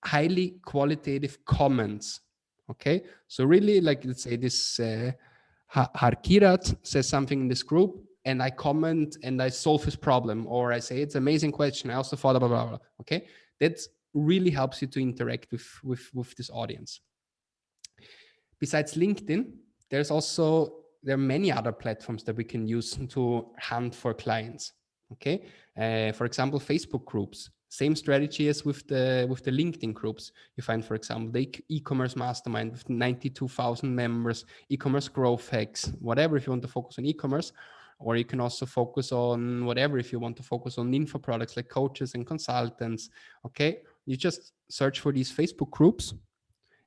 highly qualitative comments. Okay, so really, like let's say this Harkirat says something in this group, and I comment and I solve his problem, or I say, it's an amazing question, I also thought about blah, blah, blah. Okay, that really helps you to interact with this audience. Besides LinkedIn, there are many other platforms that we can use to hunt for clients. Okay, for example, Facebook groups. Same strategy as with the LinkedIn groups. You find, for example, the e-commerce mastermind with 92,000 members, e-commerce growth hacks, whatever, if you want to focus on e-commerce, or you can also focus on whatever if you want to focus on info products like coaches and consultants. Okay, you just search for these Facebook groups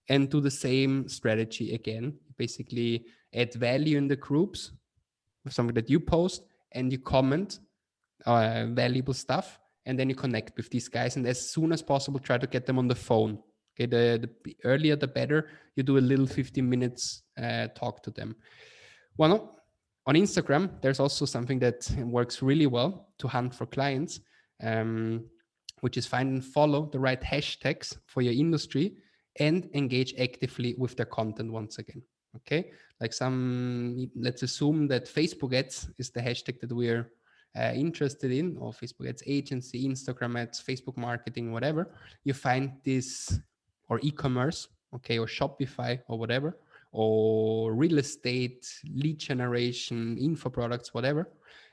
and do the same strategy again. Basically add value in the groups with something that you post, and you comment valuable stuff, and then you connect with these guys, and as soon as possible try to get them on the phone. Okay, the earlier the better. You do a little 15 minutes talk to them. Well, on Instagram, there's also something that works really well to hunt for clients, which is find and follow the right hashtags for your industry and engage actively with their content once again. Okay, like let's assume that Facebook ads is the hashtag that we're interested in, or Facebook ads agency, Instagram ads, Facebook marketing, whatever. You find this, or e-commerce, okay, or Shopify or whatever, or real estate, lead generation, info products, whatever,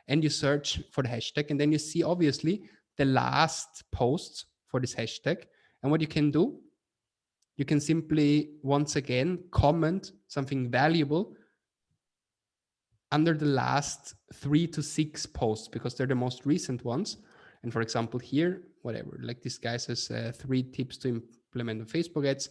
and you search for the hashtag, and then you see obviously the last posts for this hashtag. And what you can do, you can simply once again comment something valuable under the last 3 to 6 posts, because they're the most recent ones. And for example, here, whatever, like this guy says 3 tips to implement the Facebook ads.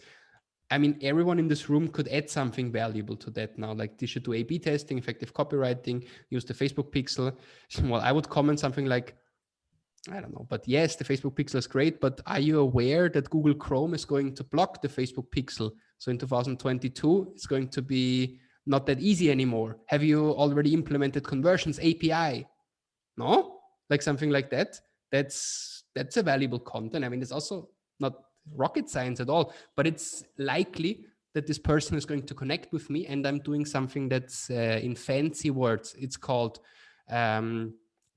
I mean, everyone in this room could add something valuable to that now, like they should do A/B testing, effective copywriting, use the Facebook pixel. Well, I would comment something like, I don't know, but yes, the Facebook pixel is great, but are you aware that Google Chrome is going to block the Facebook pixel? So in 2022, it's going to be not that easy anymore. Have you already implemented Conversions API? No? Like something like that. That's a valuable content. I mean, it's also not rocket science at all, but it's likely that this person is going to connect with me, and I'm doing something that's in fancy words, it's called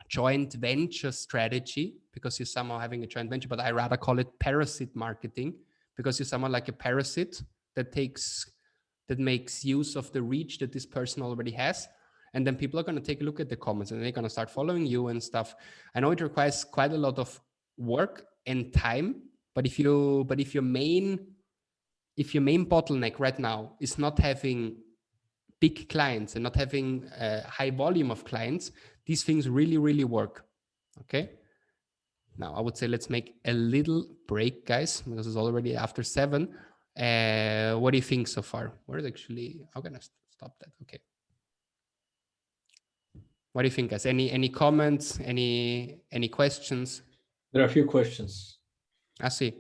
joint venture strategy, because you're somehow having a joint venture, but I rather call it parasite marketing, because you're someone like a parasite that makes use of the reach that this person already has. And then people are going to take a look at the comments, and they're going to start following you and stuff. I know it requires quite a lot of work and time, but if your main bottleneck right now is not having big clients and not having a high volume of clients, these things really, really work. Okay. Now I would say let's make a little break, guys, because it's already after 7. What do you think so far? How can I stop that? Okay. What do you think, guys? Any comments? Any questions? There are a few questions. I see.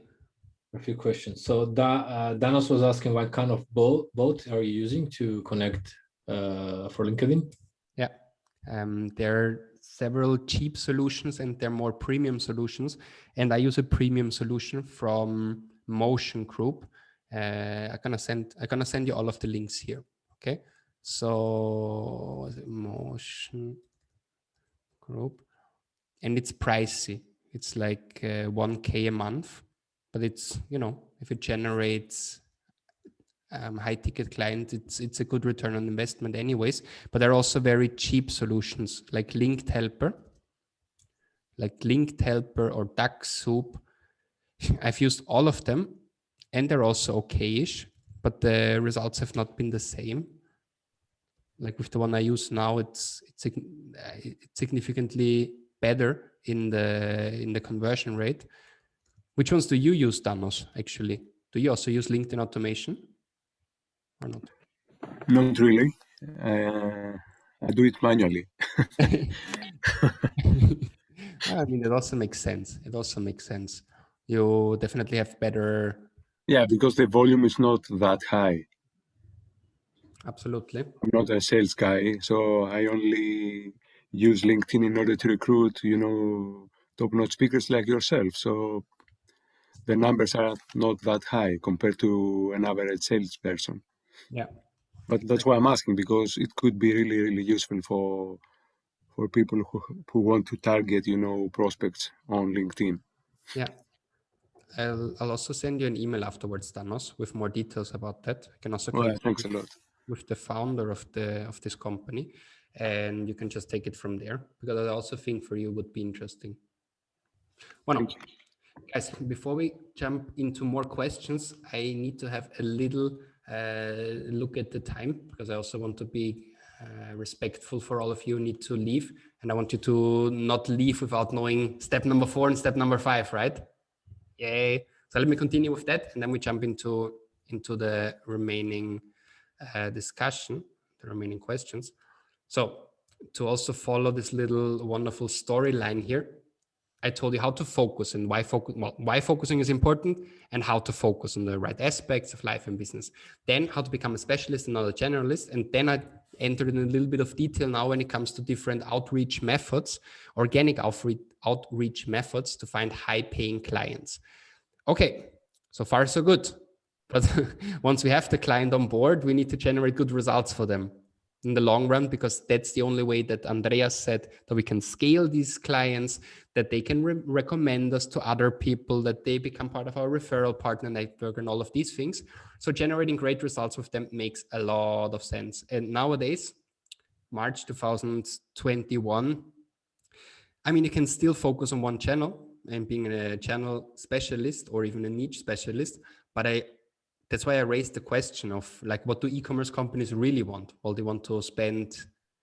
A few questions. So Danos was asking what kind of bot are you using to connect for LinkedIn? Yeah, there are several cheap solutions and there are more premium solutions. And I use a premium solution from Motion Group. I'm gonna send you all of the links here. Okay, so Motion Group, and it's pricey. It's like 1K a month. But it's, if it generates high ticket clients, it's a good return on investment anyways. But there are also very cheap solutions like Linked Helper or Duck Soup. I've used all of them and they're also okay-ish, but the results have not been the same. Like with the one I use now, it's significantly better in the conversion rate. Which ones do you use, Danos, actually? Do you also use LinkedIn automation or not? Not really. I do it manually. I mean, it also makes sense. You definitely have better... Yeah, because the volume is not that high. Absolutely. I'm not a sales guy, so I only use LinkedIn in order to recruit, top-notch speakers like yourself. So the numbers are not that high compared to an average salesperson. Yeah. But that's why I'm asking, because it could be really, really useful for for people who want to target, prospects on LinkedIn. Yeah. I'll also send you an email afterwards, Danos, with more details about that. I can also Thanks a lot. with the founder of this company, and you can just take it from there, because I also think for you would be interesting. Well, guys, before we jump into more questions, I need to have a little look at the time, because I also want to be respectful for all of you who need to leave, and I want you to not leave without knowing step number 4 and step number 5, right? Yay. So let me continue with that, and then we jump into the remaining discussion, the remaining questions. So to also follow this little wonderful storyline here, I told you how to focus and why focusing is important, and how to focus on the right aspects of life and business. Then how to become a specialist and not a generalist. And then I entered in a little bit of detail now when it comes to different outreach methods, organic outreach methods to find high paying clients. Okay, so far so good. But once we have the client on board, we need to generate good results for them in the long run, because that's the only way that Andreas said that we can scale these clients, that they can recommend us to other people, that they become part of our referral partner network and all of these things. So generating great results with them makes a lot of sense. And nowadays, March 2021, I mean, you can still focus on one channel and being a channel specialist or even a niche specialist, but that's why I raised the question of like, what do e-commerce companies really want? Well, they want to spend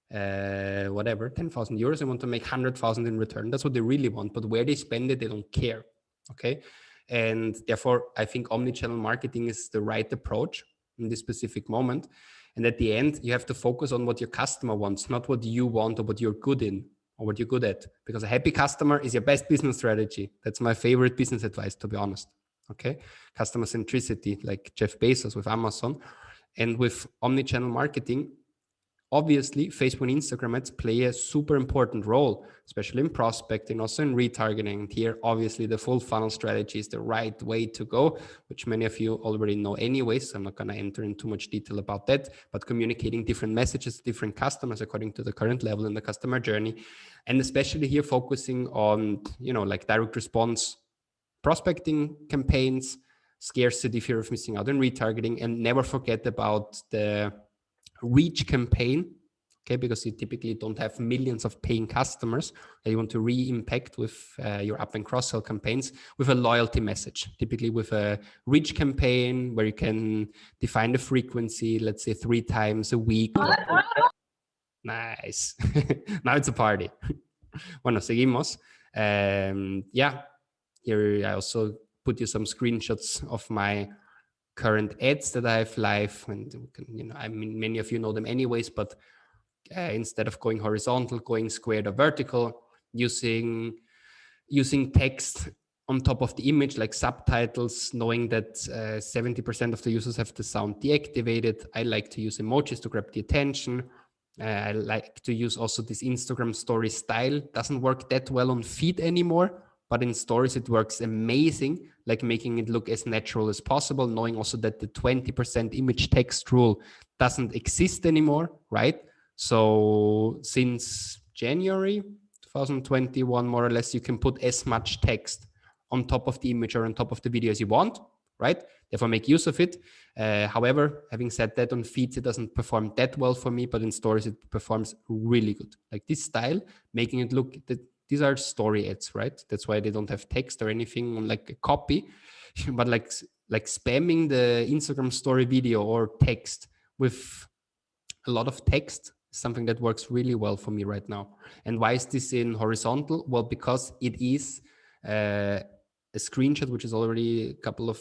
whatever, 10,000 euros. They want to make 100,000 in return. That's what they really want. But where they spend it, they don't care. Okay. And therefore, I think omnichannel marketing is the right approach in this specific moment. And at the end, you have to focus on what your customer wants, not what you want or what you're good in or what you're good at. Because a happy customer is your best business strategy. That's my favorite business advice, to be honest. Okay, customer centricity, like Jeff Bezos with Amazon. And with omnichannel marketing, obviously Facebook and Instagram ads play a super important role, especially in prospecting, also in retargeting. And here, obviously, the full funnel strategy is the right way to go, which many of you already know anyway, so I'm not going to enter in too much detail about that, but communicating different messages to different customers according to the current level in the customer journey. And especially here, focusing on, like direct response prospecting campaigns, scarcity, fear of missing out, and retargeting. And never forget about the reach campaign, okay? Because you typically don't have millions of paying customers that you want to re-impact with your up and cross-sell campaigns with a loyalty message, typically with a reach campaign where you can define the frequency, let's say 3 times a week. Nice. Now it's a party. Bueno, seguimos. Yeah. Here I also put you some screenshots of my current ads that I have live, and I mean, many of you know them anyways, but instead of going horizontal, going squared or vertical, using text on top of the image, like subtitles, knowing that 70% of the users have the sound deactivated. I like to use emojis to grab the attention. I like to use also this Instagram story style. Doesn't work that well on feed anymore, but in stories, it works amazing, like making it look as natural as possible, knowing also that the 20% image text rule doesn't exist anymore, right? So since January 2021, more or less, you can put as much text on top of the image or on top of the video as you want, right? Therefore, make use of it. However, having said that, on feeds, it doesn't perform that well for me, but in stories, it performs really good. Like this style, making it look that these are story ads, right? That's why they don't have text or anything on like a copy, but like spamming the Instagram story video or text with a lot of text is something that works really well for me right now. And why is this in horizontal? Well, because it is a screenshot, which is already a couple of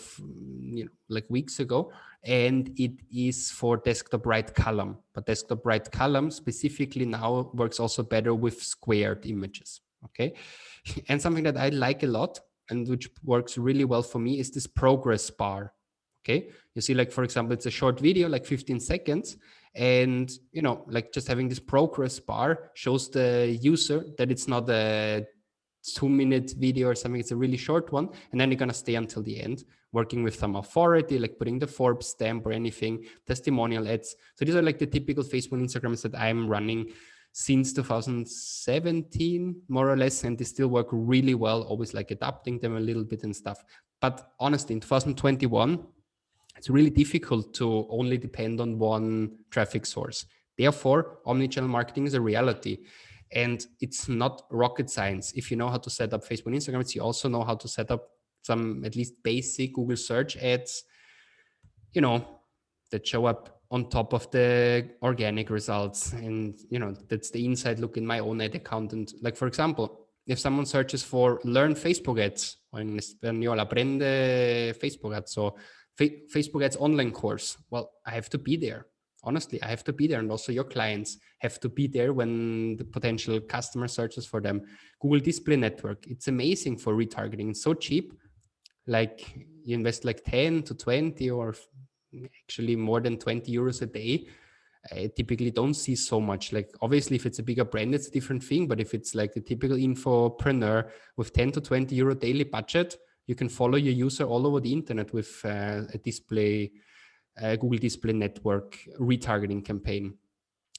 like weeks ago, and it is for desktop right column. But desktop right column specifically now works also better with squared images. Okay. And something that I like a lot and which works really well for me is this progress bar. Okay. You see, like, for example, it's a short video, like 15 seconds. And, like just having this progress bar shows the user that it's not a 2-minute video or something. It's a really short one. And then you're going to stay until the end, working with some authority, like putting the Forbes stamp or anything, testimonial ads. So these are like the typical Facebook and Instagrams that I'm running since 2017, more or less, and they still work really well, always like adapting them a little bit and stuff. But honestly, in 2021, it's really difficult to only depend on one traffic source. Therefore, omnichannel marketing is a reality. And it's not rocket science. If you know how to set up Facebook and Instagram ads, you also know how to set up some at least basic Google search ads, you know, that show up on top of the organic results. And, you know, that's the inside look in my own ad account. And like, for example, if someone searches for learn Facebook ads, or in español, aprende Facebook ads, so Facebook ads online course, well, I have to be there. Honestly, I have to be there. And also your clients have to be there when the potential customer searches for them. Google Display Network, it's amazing for retargeting. It's so cheap. Like you invest like 10 to 20 or actually more than 20 euros a day. I typically don't see so much. Like obviously if it's a bigger brand, it's a different thing. But if it's like the typical infopreneur with 10 to 20 euro daily budget, you can follow your user all over the internet with a display, Google Display Network retargeting campaign.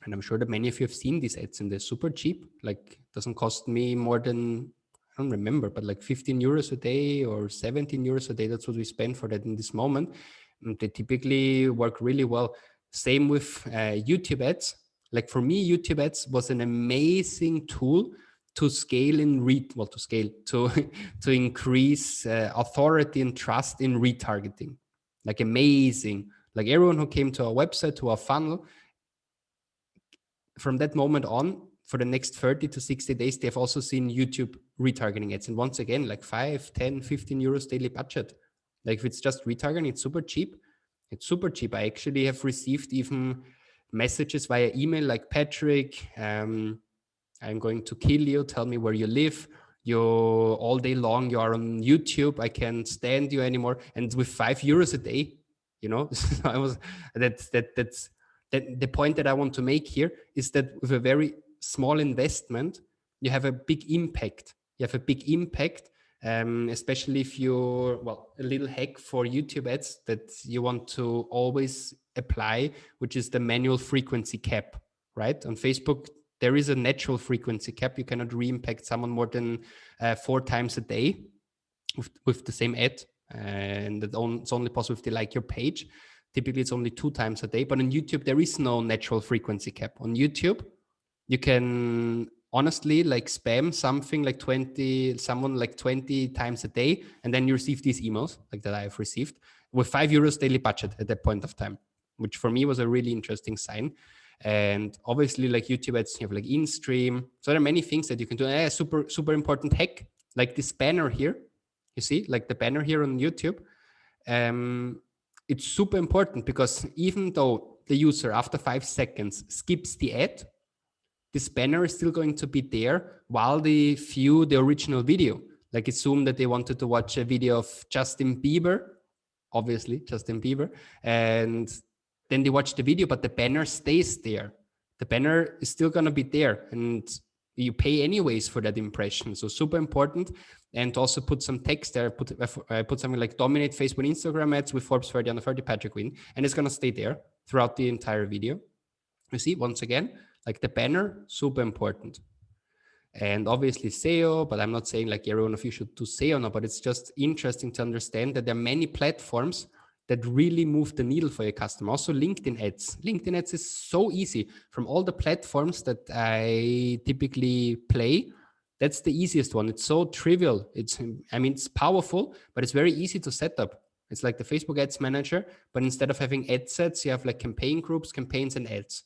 And I'm sure that many of you have seen these ads and they're super cheap. Like doesn't cost me more than, I don't remember, but like 15 euros a day or 17 euros a day. That's what we spend for that in this moment. And they typically work really well. Same with YouTube ads. Like for me, YouTube ads was an amazing tool to scale in to increase authority and trust in retargeting. Like amazing. Like everyone who came to our website, to our funnel, from that moment on, for the next 30 to 60 days, they've also seen YouTube retargeting ads. And once again, like 5, 10, 15 euros daily budget. Like if it's just retargeting, it's super cheap. It's super cheap. I actually have received even messages via email like, Patrick, I'm going to kill you. Tell me where you live. You all day long, you are on YouTube. I can't stand you anymore. And with 5 euros a day, you know, that's the point that I want to make here is that with a very small investment, you have a big impact. You have a big impact, especially if you're, well, a little hack for YouTube ads that you want to always apply, which is the manual frequency cap, right? On Facebook, there is a natural frequency cap. You cannot re-impact someone more than 4 times a day with the same ad. And it's only possible if they like your page. Typically, it's only 2 times a day. But on YouTube, there is no natural frequency cap. On YouTube, you can honestly like spam something like 20 times a day. And then you receive these emails like that I have received with 5 euros daily budget at that point of time, which for me was a really interesting sign. And obviously like YouTube ads, you have like in-stream. So there are many things that you can do. Super, super important hack, like this banner here. You see, like the banner here on YouTube. It's super important because even though the user after 5 seconds skips the ad, this banner is still going to be there while they view the original video. Like assume that they wanted to watch a video of Justin Bieber, obviously Justin Bieber, and then they watch the video, but the banner stays there. The banner is still going to be there and you pay anyways for that impression. So super important. And also put some text there. I put something like dominate Facebook and Instagram ads with Forbes 30 under 30 Patrick Win. And it's going to stay there throughout the entire video. You see, once again, like the banner, super important. And obviously SEO, but I'm not saying like every one of you should do SEO now, but it's just interesting to understand that there are many platforms that really move the needle for your customer. Also LinkedIn ads. LinkedIn ads is so easy. From all the platforms that I typically play, that's the easiest one. It's so trivial. It's powerful, but it's very easy to set up. It's like the Facebook Ads Manager, but instead of having ad sets, you have like campaign groups, campaigns, and ads.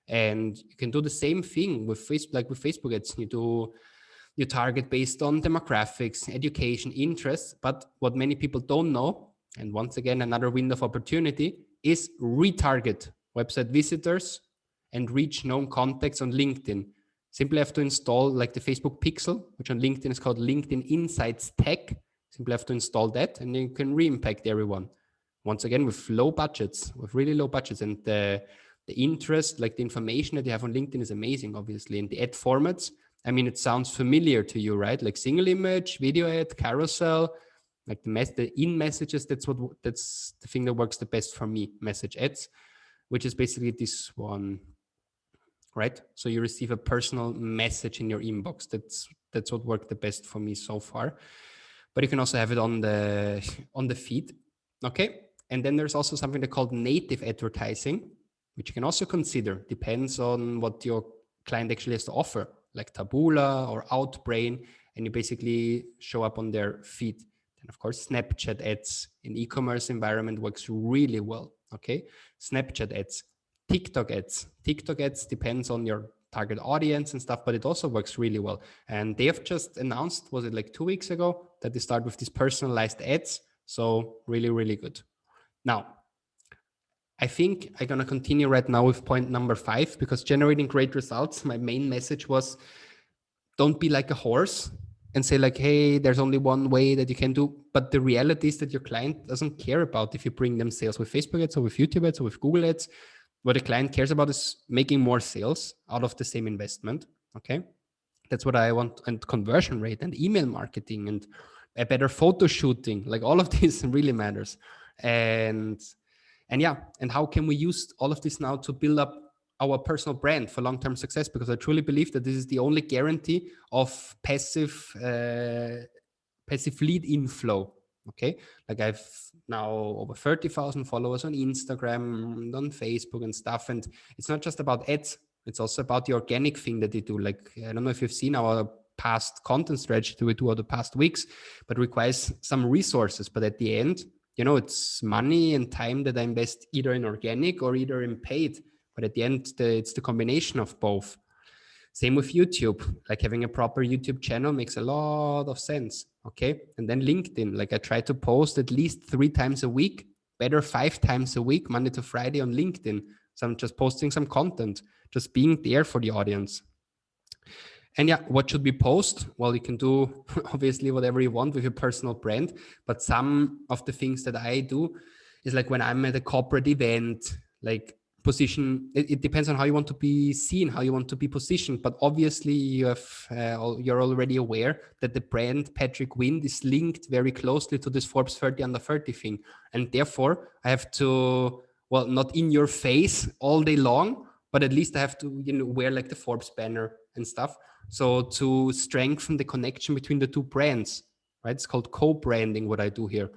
And you can do the same thing with Facebook, like with Facebook ads. You target based on demographics, education, interests. But what many people don't know, and once again, another window of opportunity, is retarget website visitors and reach known contacts on LinkedIn. Simply have to install like the Facebook Pixel, which on LinkedIn is called LinkedIn Insights Tech. Simply have to install that and you can re-impact everyone. Once again, with low budgets, with really low budgets. And the interest, like the information that you have on LinkedIn is amazing, obviously. And the ad formats, I mean, it sounds familiar to you, right? Like single image, video ad, carousel, like the in messages, that's the thing that works the best for me, message ads, which is basically this one. right? So you receive a personal message in your inbox. That's what worked the best for me so far. But you can also have it on the feed, okay? And then there's also something they called native advertising, which you can also consider. Depends on what your client actually has to offer, like Taboola or Outbrain, and you basically show up on their feed. And of course, Snapchat ads in e-commerce environment works really well, okay? Snapchat ads, TikTok ads. TikTok ads depends on your target audience and stuff, but it also works really well. And they have just announced, was it like 2 weeks ago, that they start with these personalized ads. So really, really good. Now, I think I'm going to continue right now with point number 5, because generating great results, my main message was, don't be like a horse and say like, hey, there's only one way that you can do. But the reality is that your client doesn't care about if you bring them sales with Facebook ads or with YouTube ads or with Google ads. What the client cares about is making more sales out of the same investment. Okay. That's what I want. And conversion rate and email marketing and a better photo shooting, like all of this really matters. And yeah, and how can we use all of this now to build up our personal brand for long-term success? Because I truly believe that this is the only guarantee of passive lead inflow. Okay, like I've now over 30,000 followers on Instagram, on Facebook and stuff. And it's not just about ads. It's also about the organic thing that they do. Like, I don't know if you've seen our past content strategy that we do over the past weeks, but requires some resources. But at the end, you know, it's money and time that I invest either in organic or either in paid. But at the end, it's the combination of both. Same with YouTube, like having a proper YouTube channel makes a lot of sense. Okay. And then LinkedIn, like I try to post at least 3 times a week, better 5 times a week, Monday to Friday on LinkedIn. So I'm just posting some content, just being there for the audience. And yeah, what should we post? Well, you can do obviously whatever you want with your personal brand, but some of the things that I do is like when I'm at a corporate event, like position, it depends on how you want to be seen, how you want to be positioned. But obviously you're already aware that the brand Patrick Wind is linked very closely to this Forbes 30 under 30 thing. And therefore I have to, well, not in your face all day long, but at least I have to, you know, wear like the Forbes banner and stuff. So to strengthen the connection between the two brands, right? It's called co-branding, what I do here.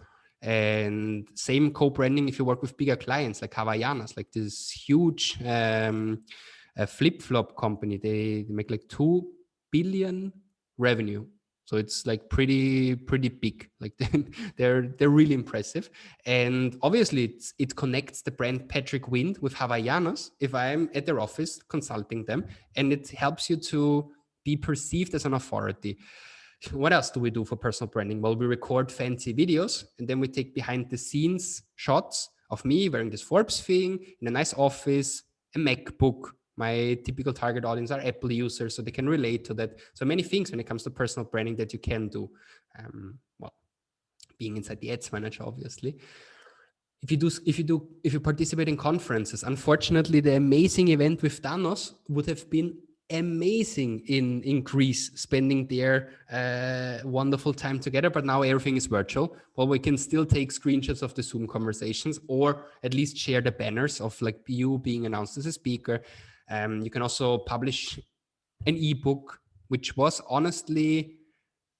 And same co-branding if you work with bigger clients like Havaianas, like this huge flip-flop company. They make like 2 billion revenue. So it's like pretty big. Like they're really impressive. And obviously it connects the brand Patrick Wind with Havaianas if I'm at their office consulting them, and it helps you to be perceived as an authority. What else do we do for personal branding? Well, we record fancy videos and then we take behind the scenes shots of me wearing this Forbes thing in a nice office, a MacBook. My typical target audience are Apple users, so they can relate to that. So many things when it comes to personal branding that you can do. Well, being inside the ads manager, obviously. If you participate in conferences, unfortunately, the amazing event with Thanos would have been amazing in Greece, spending their wonderful time together, but now everything is virtual. Well, we can still take screenshots of the Zoom conversations, or at least share the banners of like you being announced as a speaker. You can also publish an ebook, which was honestly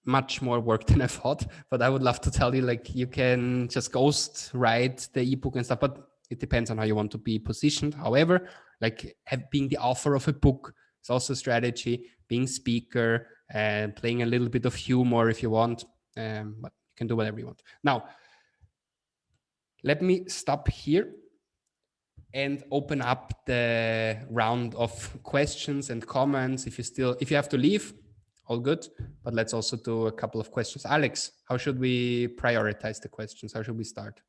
much more work than I thought, but I would love to tell you, like, you can just ghost write the ebook and stuff, but it depends on how you want to be positioned. However, like being the author of a book is also a strategy, being speaker and playing a little bit of humor if you want, but you can do whatever you want. Now, let me stop here and open up the round of questions and comments. If you have to leave, all good, but let's also do a couple of questions. Alex, how should we prioritize the questions? How should we start?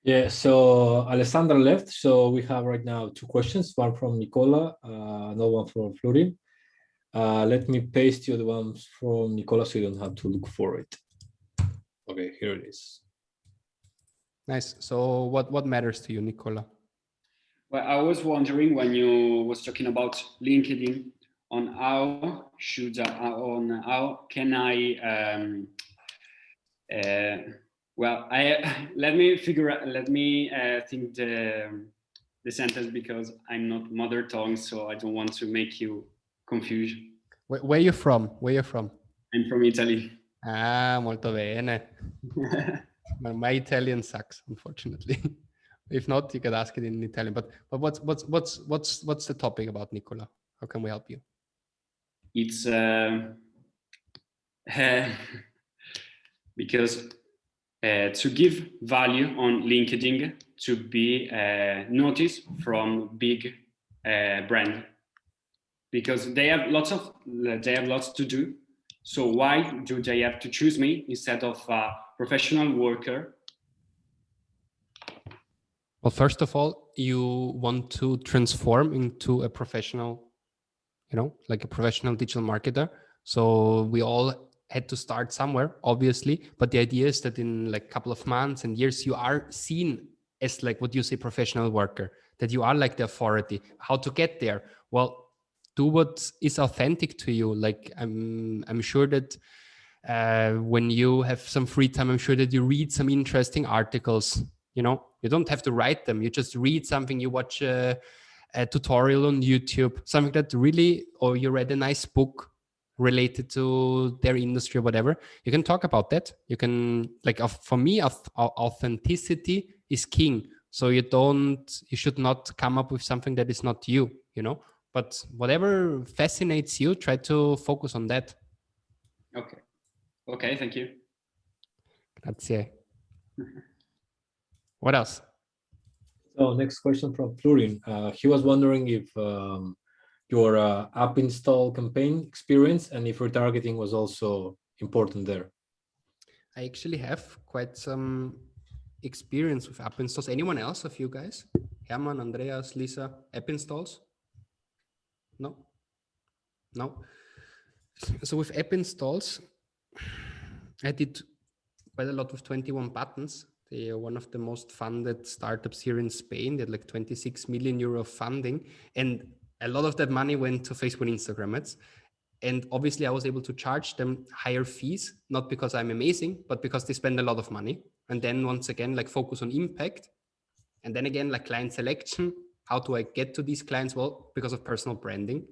Yeah, so Alessandra left, so we have right now 2 questions, one from Nicola, another one from Florin. Let me paste you the ones from Nicola so you don't have to look for it. Okay, here it is. Nice. So what matters to you, Nicola? Well, I was wondering when you was talking about LinkedIn, on how can I well, let me think the sentence because I'm not mother tongue, so I don't want to make you confused. Where are you from? Where are you from? I'm from Italy. Ah, molto bene. My Italian sucks, unfortunately. If not, you could ask it in Italian. But what's the topic about, Nicola? How can we help you? It's because to give value on LinkedIn, to be noticed from big brand, because they have lots to do. So why do they have to choose me instead of a professional worker? Well, first of all, you want to transform into a professional, like a professional digital marketer. So we all had to start somewhere, obviously, but the idea is that in like a couple of months and years, you are seen as like what you say, professional worker, that you are like the authority. How to get there? Well, do what is authentic to you. Like I'm sure that when you have some free time, I'm sure that you read some interesting articles. You don't have to write them. You just read something, you watch a tutorial on YouTube, something that really, or you read a nice book related to their industry or whatever. You can talk about that. You can, like, for me, authenticity is king. So you should not come up with something that is not you, but whatever fascinates you, try to focus on that. Okay, thank you. Grazie. What else? So next question from Florin. He was wondering if your app install campaign experience and if retargeting was also important there. I actually have quite some experience with app installs. Anyone else of you guys? Herman, Andreas, Lisa, app installs? No? So with app installs, I did quite a lot with 21 Buttons. They are one of the most funded startups here in Spain. They had like 26 million euro of funding, and a lot of that money went to Facebook and Instagram ads. And obviously I was able to charge them higher fees, not because I'm amazing, but because they spend a lot of money. And then once again, like focus on impact. And then again, like client selection. How do I get to these clients? Well, because of personal branding,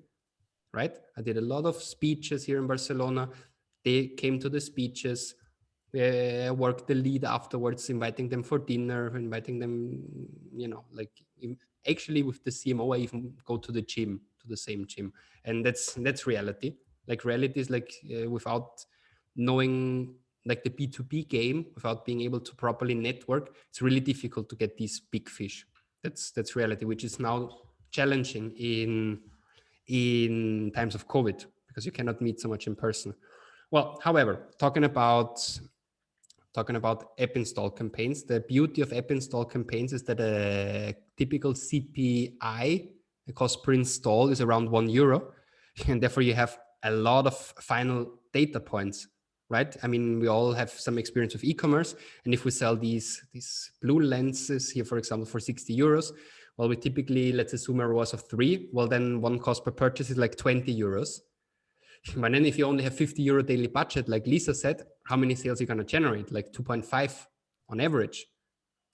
right? I did a lot of speeches here in Barcelona. They came to the speeches. I worked the lead afterwards, inviting them for dinner, inviting them, like actually with the CMO, I even go to the gym, to the same gym. And that's reality. Like reality is like without knowing like the B2B game, without being able to properly network, it's really difficult to get these big fish. That's reality, which is now challenging in times of COVID because you cannot meet so much in person. Well, however, talking about app install campaigns, the beauty of app install campaigns is that a typical CPI, the cost per install, is around €1, and therefore you have a lot of final data points, right? I mean, we all have some experience with e-commerce, and if we sell these blue lenses here, for example, for €60, well, we typically, let's assume a ROAS of 3. Well, then one cost per purchase is like €20. But then if you only have €50 daily budget, like Lisa said, how many sales are you going to generate? Like 2.5 on average.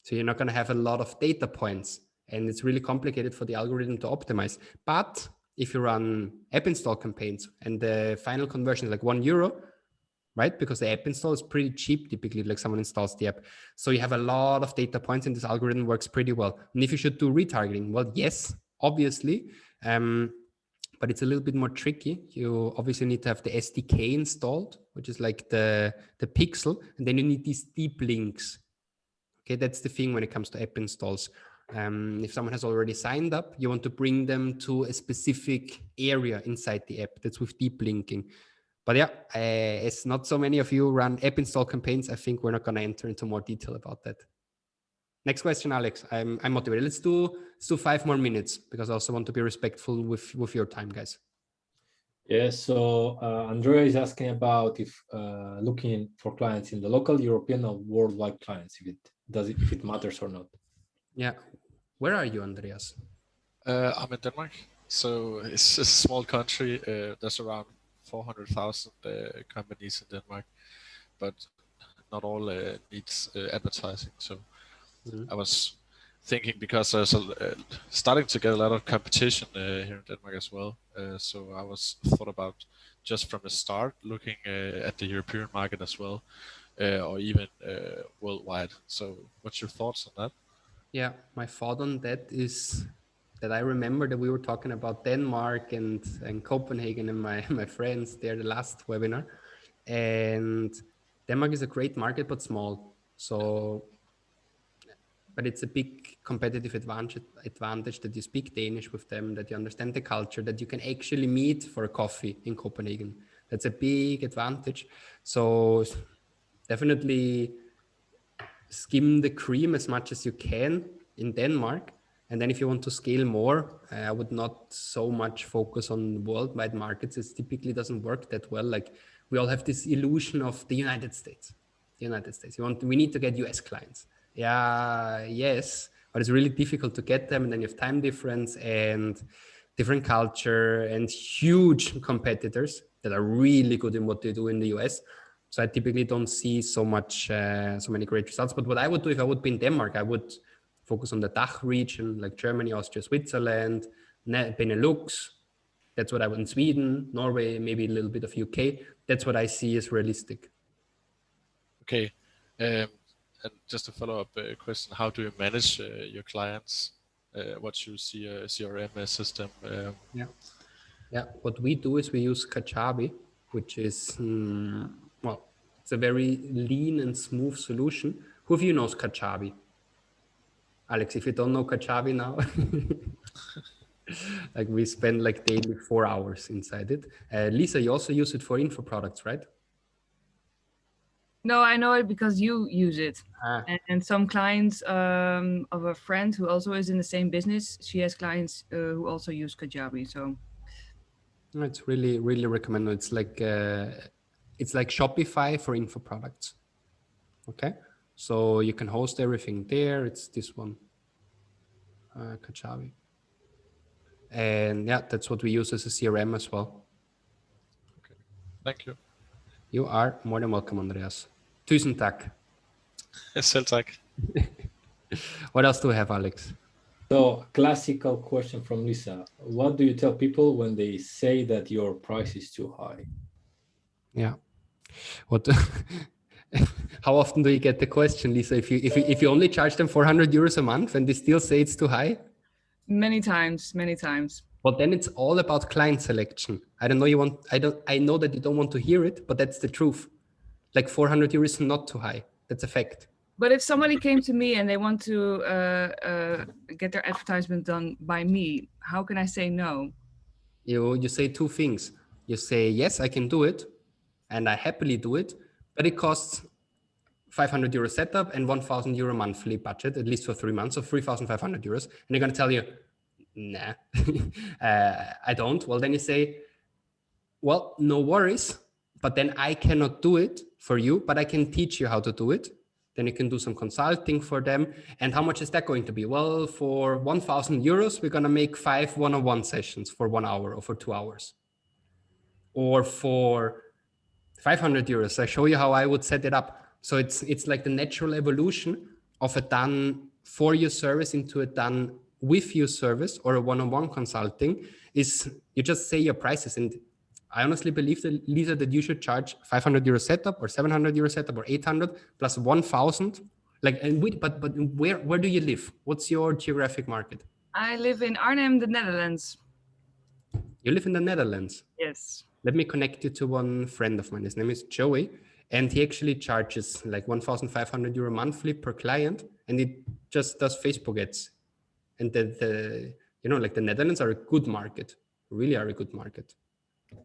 So you're not going to have a lot of data points, and it's really complicated for the algorithm to optimize. But if you run app install campaigns and the final conversion is like €1, right? Because the app install is pretty cheap, typically, like someone installs the app. So you have a lot of data points and this algorithm works pretty well. And if you should do retargeting, well, yes, obviously, but it's a little bit more tricky. You obviously need to have the SDK installed, which is like the pixel, and then you need these deep links. Okay, that's the thing when it comes to app installs. If someone has already signed up, you want to bring them to a specific area inside the app. That's with deep linking. But yeah, as not so many of you run app install campaigns, I think we're not going to enter into more detail about that. Next question, Alex. I'm motivated. Let's do 5 more minutes because I also want to be respectful with your time, guys. Yeah, so Andrea is asking about if looking for clients in the local, European, or worldwide clients, if it matters or not. Yeah. Where are you, Andreas? I'm in Denmark. So it's a small country. There's around 400,000 companies in Denmark, but not all needs advertising. So I was thinking because there's starting to get a lot of competition here in Denmark as well. So I was thought about just from the start looking at the European market as well, or even worldwide. So what's your thoughts on that? Yeah, my thought on that is that I remember that we were talking about Denmark and Copenhagen and my friends there the last webinar. And Denmark is a great market, but small. So, but it's a big competitive advantage that you speak Danish with them, that you understand the culture, that you can actually meet for a coffee in Copenhagen. That's a big advantage. So definitely skim the cream as much as you can in Denmark. And then if you want to scale more, I would not so much focus on worldwide markets. It typically doesn't work that well. Like we all have this illusion of the United States. The United States. We need to get US clients. Yeah, yes, but it's really difficult to get them. And then you have time difference and different culture and huge competitors that are really good in what they do in the US. So I typically don't see so many great results. But what I would do if I would be in Denmark, I would focus on the DACH region, like Germany, Austria, Switzerland, Benelux. That's what I would in Sweden, Norway, maybe a little bit of UK. That's what I see as realistic. Okay. And just a follow-up question, how do you manage your clients? What's your CRM system? Yeah. What we do is we use Kajabi, which is, well, it's a very lean and smooth solution. Who of you knows Kajabi? Alex, if you don't know Kajabi now, like we spend like daily 4 hours inside it. Lisa, you also use it for info products, right? No, I know it because you use it. And some clients of a friend who also is in the same business, she has clients who also use Kajabi. So it's really, really recommended. It's like Shopify for info products. Okay, so you can host everything there. It's this one, Kajabi. And yeah, that's what we use as a CRM as well. Okay, thank you. You are more than welcome, Andreas. Tusen tak. Selv tak. What else do we have, Alex? So, classical question from Lisa. What do you tell people when they say that your price is too high? Yeah. What? How often do you get the question, Lisa? If you only charge them 400 euros a month and they still say it's too high? Many times. Well, then it's all about client selection. I know that you don't want to hear it, but that's the truth. Like 400 euros is not too high. That's a fact. But if somebody came to me and they want to get their advertisement done by me, how can I say no? You say two things. You say, yes, I can do it, and I happily do it, but it costs 500 euro setup and 1,000 euro monthly budget, at least for 3 months, so 3,500 euros. And they're going to tell you, nah, I don't. Well, then you say, well, no worries, but then I cannot do it for you, but I can teach you how to do it. Then you can do some consulting for them. And how much is that going to be? Well, for 1,000 euros, we're going to make 5 one-on-one sessions for 1 hour or for 2 hours. Or for 500 euros, I show you how I would set it up. So it's like the natural evolution of a done for you service into a done with you service or a one-on-one consulting is you just say your prices. And I honestly believe that, Lisa, that you should charge 500 euro setup or 700 euro setup or 800 plus 1,000. Like, but where do you live? What's your geographic market? I live in Arnhem, the Netherlands. You live in the Netherlands? Yes. Let me connect you to one friend of mine. His name is Joey, and he actually charges like 1,500 euro monthly per client, and he just does Facebook ads. And like the Netherlands are a good market, really are a good market.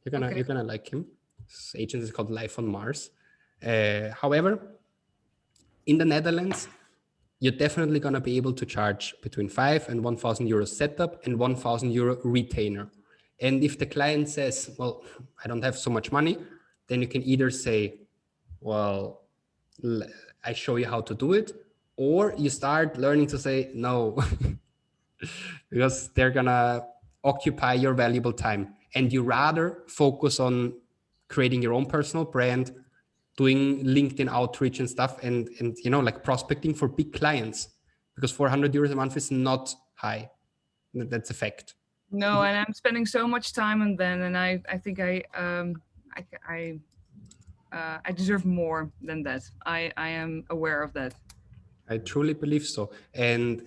You're gonna like him. His agent is called Life on Mars. However, in the Netherlands, you're definitely gonna be able to charge between 5 and 1,000 euros setup and 1,000 euro retainer. And if the client says, well, I don't have so much money, then you can either say, well, I show you how to do it, or you start learning to say no, because they're gonna occupy your valuable time. And you rather focus on creating your own personal brand, doing LinkedIn outreach and stuff, and like prospecting for big clients. because 400 euros a month is not high. That's a fact. No, and I'm spending so much time on them, and I think I deserve more than that. I am aware of that. I truly believe so. And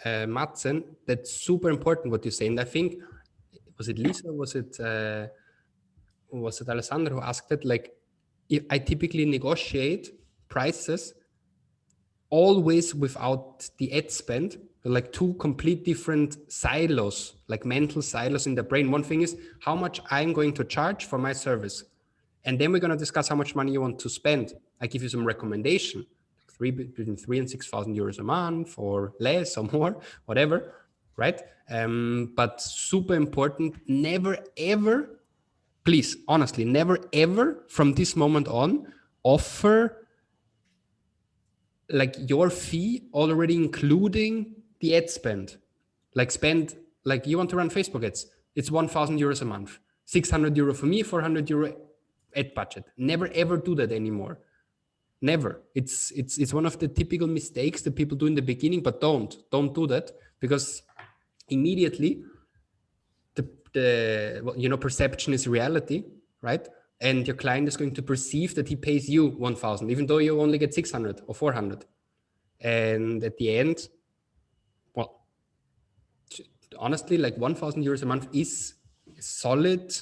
Madsen, that's super important what you say. And I think, was it Lisa? Was it Alessandro who asked it? Like, if I typically negotiate prices always without the ad spend, like two complete different silos, like mental silos in the brain. One thing is how much I'm going to charge for my service. And then we're going to discuss how much money you want to spend. I give you some recommendation, between 3,000 and 6,000 euros a month, or less or more, whatever, right? But super important, never ever, please, honestly, never ever from this moment on offer like your fee already including the ad spend. Like spend, like you want to run Facebook ads, it's 1,000 euros a month, 600 euro for me, 400 euro ad budget. Never ever do that anymore. Never. It's one of the typical mistakes that people do in the beginning, but don't do that, because immediately the perception is reality, right? And your client is going to perceive that he pays you 1,000, even though you only get 600 or 400. And at the end, well, honestly, like 1,000 euros a month is a solid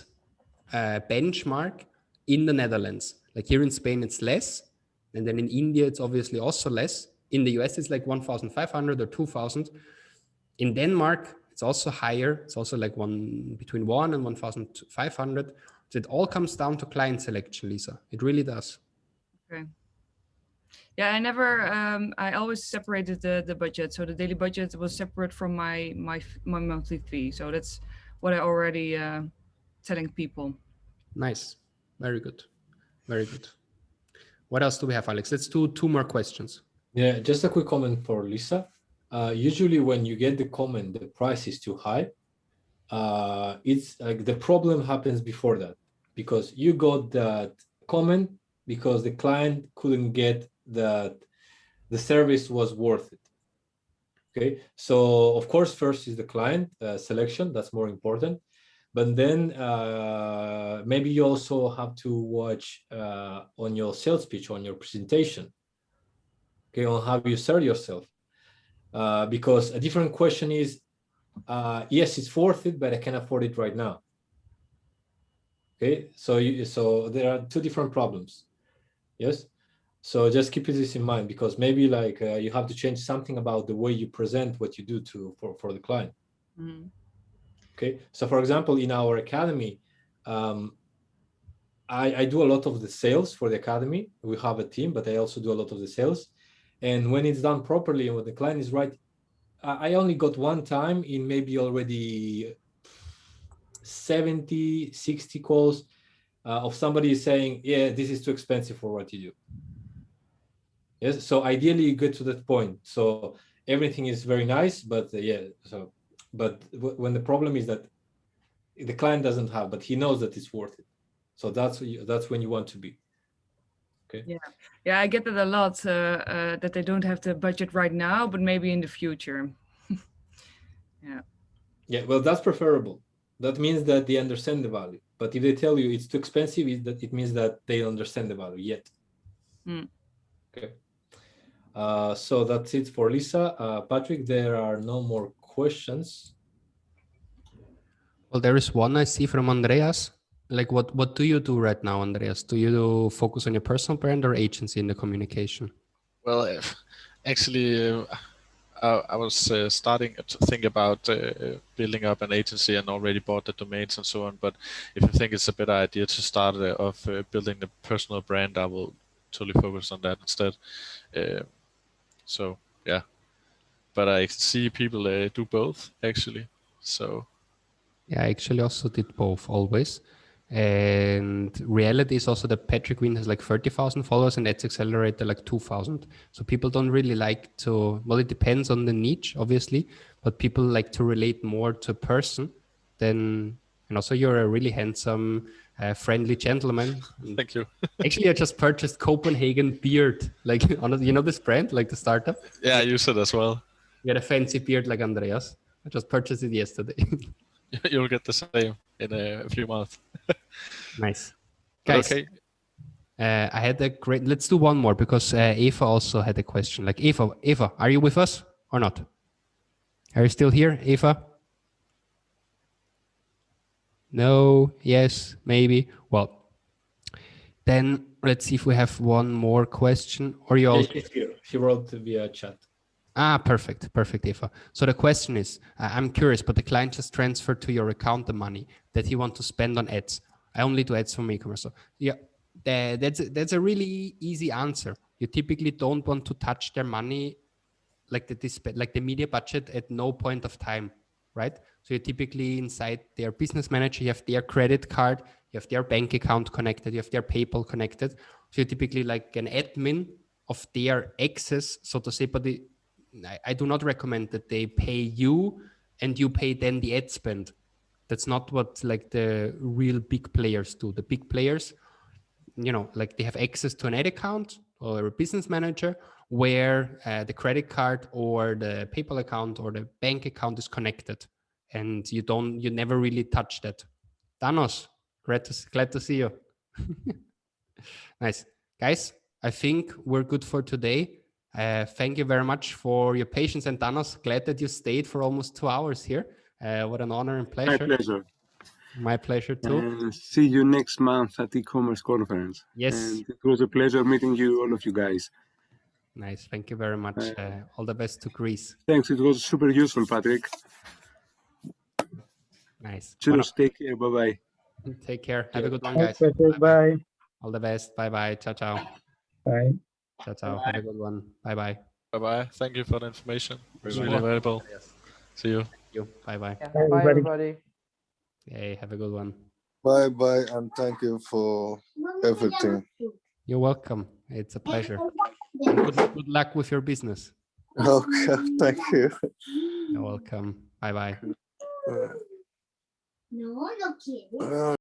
benchmark in the Netherlands. Like here in Spain, it's less. And then in India, it's obviously also less. In the US, it's like 1,500 or 2,000. In Denmark, it's also higher. It's also like between 1 and 1,500. So it all comes down to client selection, Lisa. It really does. Okay. Yeah, I always separated the budget. So the daily budget was separate from my monthly fee. So that's what I already telling people. Nice. Very good. Very good. What else do we have, Alex? Let's do 2 more questions. Yeah, just a quick comment for Lisa. Usually when you get the comment, the price is too high, it's like the problem happens before that, because you got that comment because the client couldn't get that the service was worth it. Okay, so of course, first is the client selection, that's more important. But then maybe you also have to watch on your sales pitch, on your presentation, okay, on how you sell yourself. Because a different question is, yes, it's worth it, but I can afford it right now. Okay, so there are 2 different problems. Yes, so just keep this in mind, because maybe like you have to change something about the way you present what you do for the client. Mm-hmm. Okay, so for example, in our academy, I do a lot of the sales for the academy. We have a team, but I also do a lot of the sales. And when it's done properly and when the client is right, I only got one time in maybe already 70, 60 calls of somebody saying, yeah, this is too expensive for what you do. Yes, so ideally you get to that point. So everything is very nice, but but when the problem is that the client doesn't have, but he knows that it's worth it. So that's when you want to be. Okay. Yeah, I get that a lot, that they don't have the budget right now, but maybe in the future. Yeah, well, that's preferable. That means that they understand the value. But if they tell you it's too expensive, it means that they understand the value yet. Mm. Okay. So that's it for Lisa. Patrick, there are no more questions. Well, there is one I see from Andreas. Like, what do you do right now, Andreas? Do you focus on your personal brand or agency in the communication? Well, actually, I was starting to think about building up an agency and already bought the domains and so on. But if you think it's a better idea to start off building the personal brand, I will totally focus on that instead. So yeah, but I see people do both actually. So yeah, I actually also did both always. And reality is also that Patrick Wynn has like 30,000 followers and Ads Accelerator like 2,000. So people don't really like to, well, it depends on the niche, obviously, but people like to relate more to a person than, and also you're a really handsome, friendly gentleman. Thank you. Actually, I just purchased Copenhagen Beard, like, you know this brand, like the startup? Yeah, I use it as well. You got a fancy beard like Andreas. I just purchased it yesterday. You'll get the same in a few months. Nice. But Guys, okay. I had a great, let's do one more because Eva also had a question. Like Eva, are you with us or not? Are you still here, Eva? No, yes, maybe. Well, then let's see if we have one more question. Or you all... She's here. She wrote via chat. Ah, perfect, Eva. So the question is, I'm curious, but the client just transferred to your account the money that he wants to spend on ads. I only do ads from e-commerce. So yeah, that's a really easy answer. You typically don't want to touch their money, like the media budget, at no point of time, right? So you typically inside their business manager, you have their credit card, you have their bank account connected, you have their PayPal connected. So you're typically like an admin of their access, so to say, but I do not recommend that they pay you and you pay then the ad spend. That's not what like the real big players do. The big players, you know, like they have access to an ad account or a business manager where the credit card or the PayPal account or the bank account is connected, and you never really touch that. Thanos, glad to see you. Nice. Guys, I think we're good for today. Thank you very much for your patience, and Thanos, glad that you stayed for almost 2 hours here. What an honor and pleasure. My pleasure. My pleasure too. See you next month at e-commerce conference. Yes. And it was a pleasure meeting you, all of you guys. Nice. Thank you very much. All the best to Greece. Thanks. It was super useful, Patrick. Nice. Cheers. Take care. Bye-bye. Take care. Have a good one, guys. Bye. All the best. Bye-bye. Ciao, ciao. Bye. Ciao, ciao. Have a good one. Bye-bye. Bye-bye. Thank you for the information. It was really valuable. Yes. See you. Thank you. Bye-bye. Yeah, bye, everybody. Hey, have a good one. Bye-bye, and thank you for everything. You're welcome. It's a pleasure. And good luck with your business. Okay, thank you. You're welcome. Bye-bye. No lo quiero.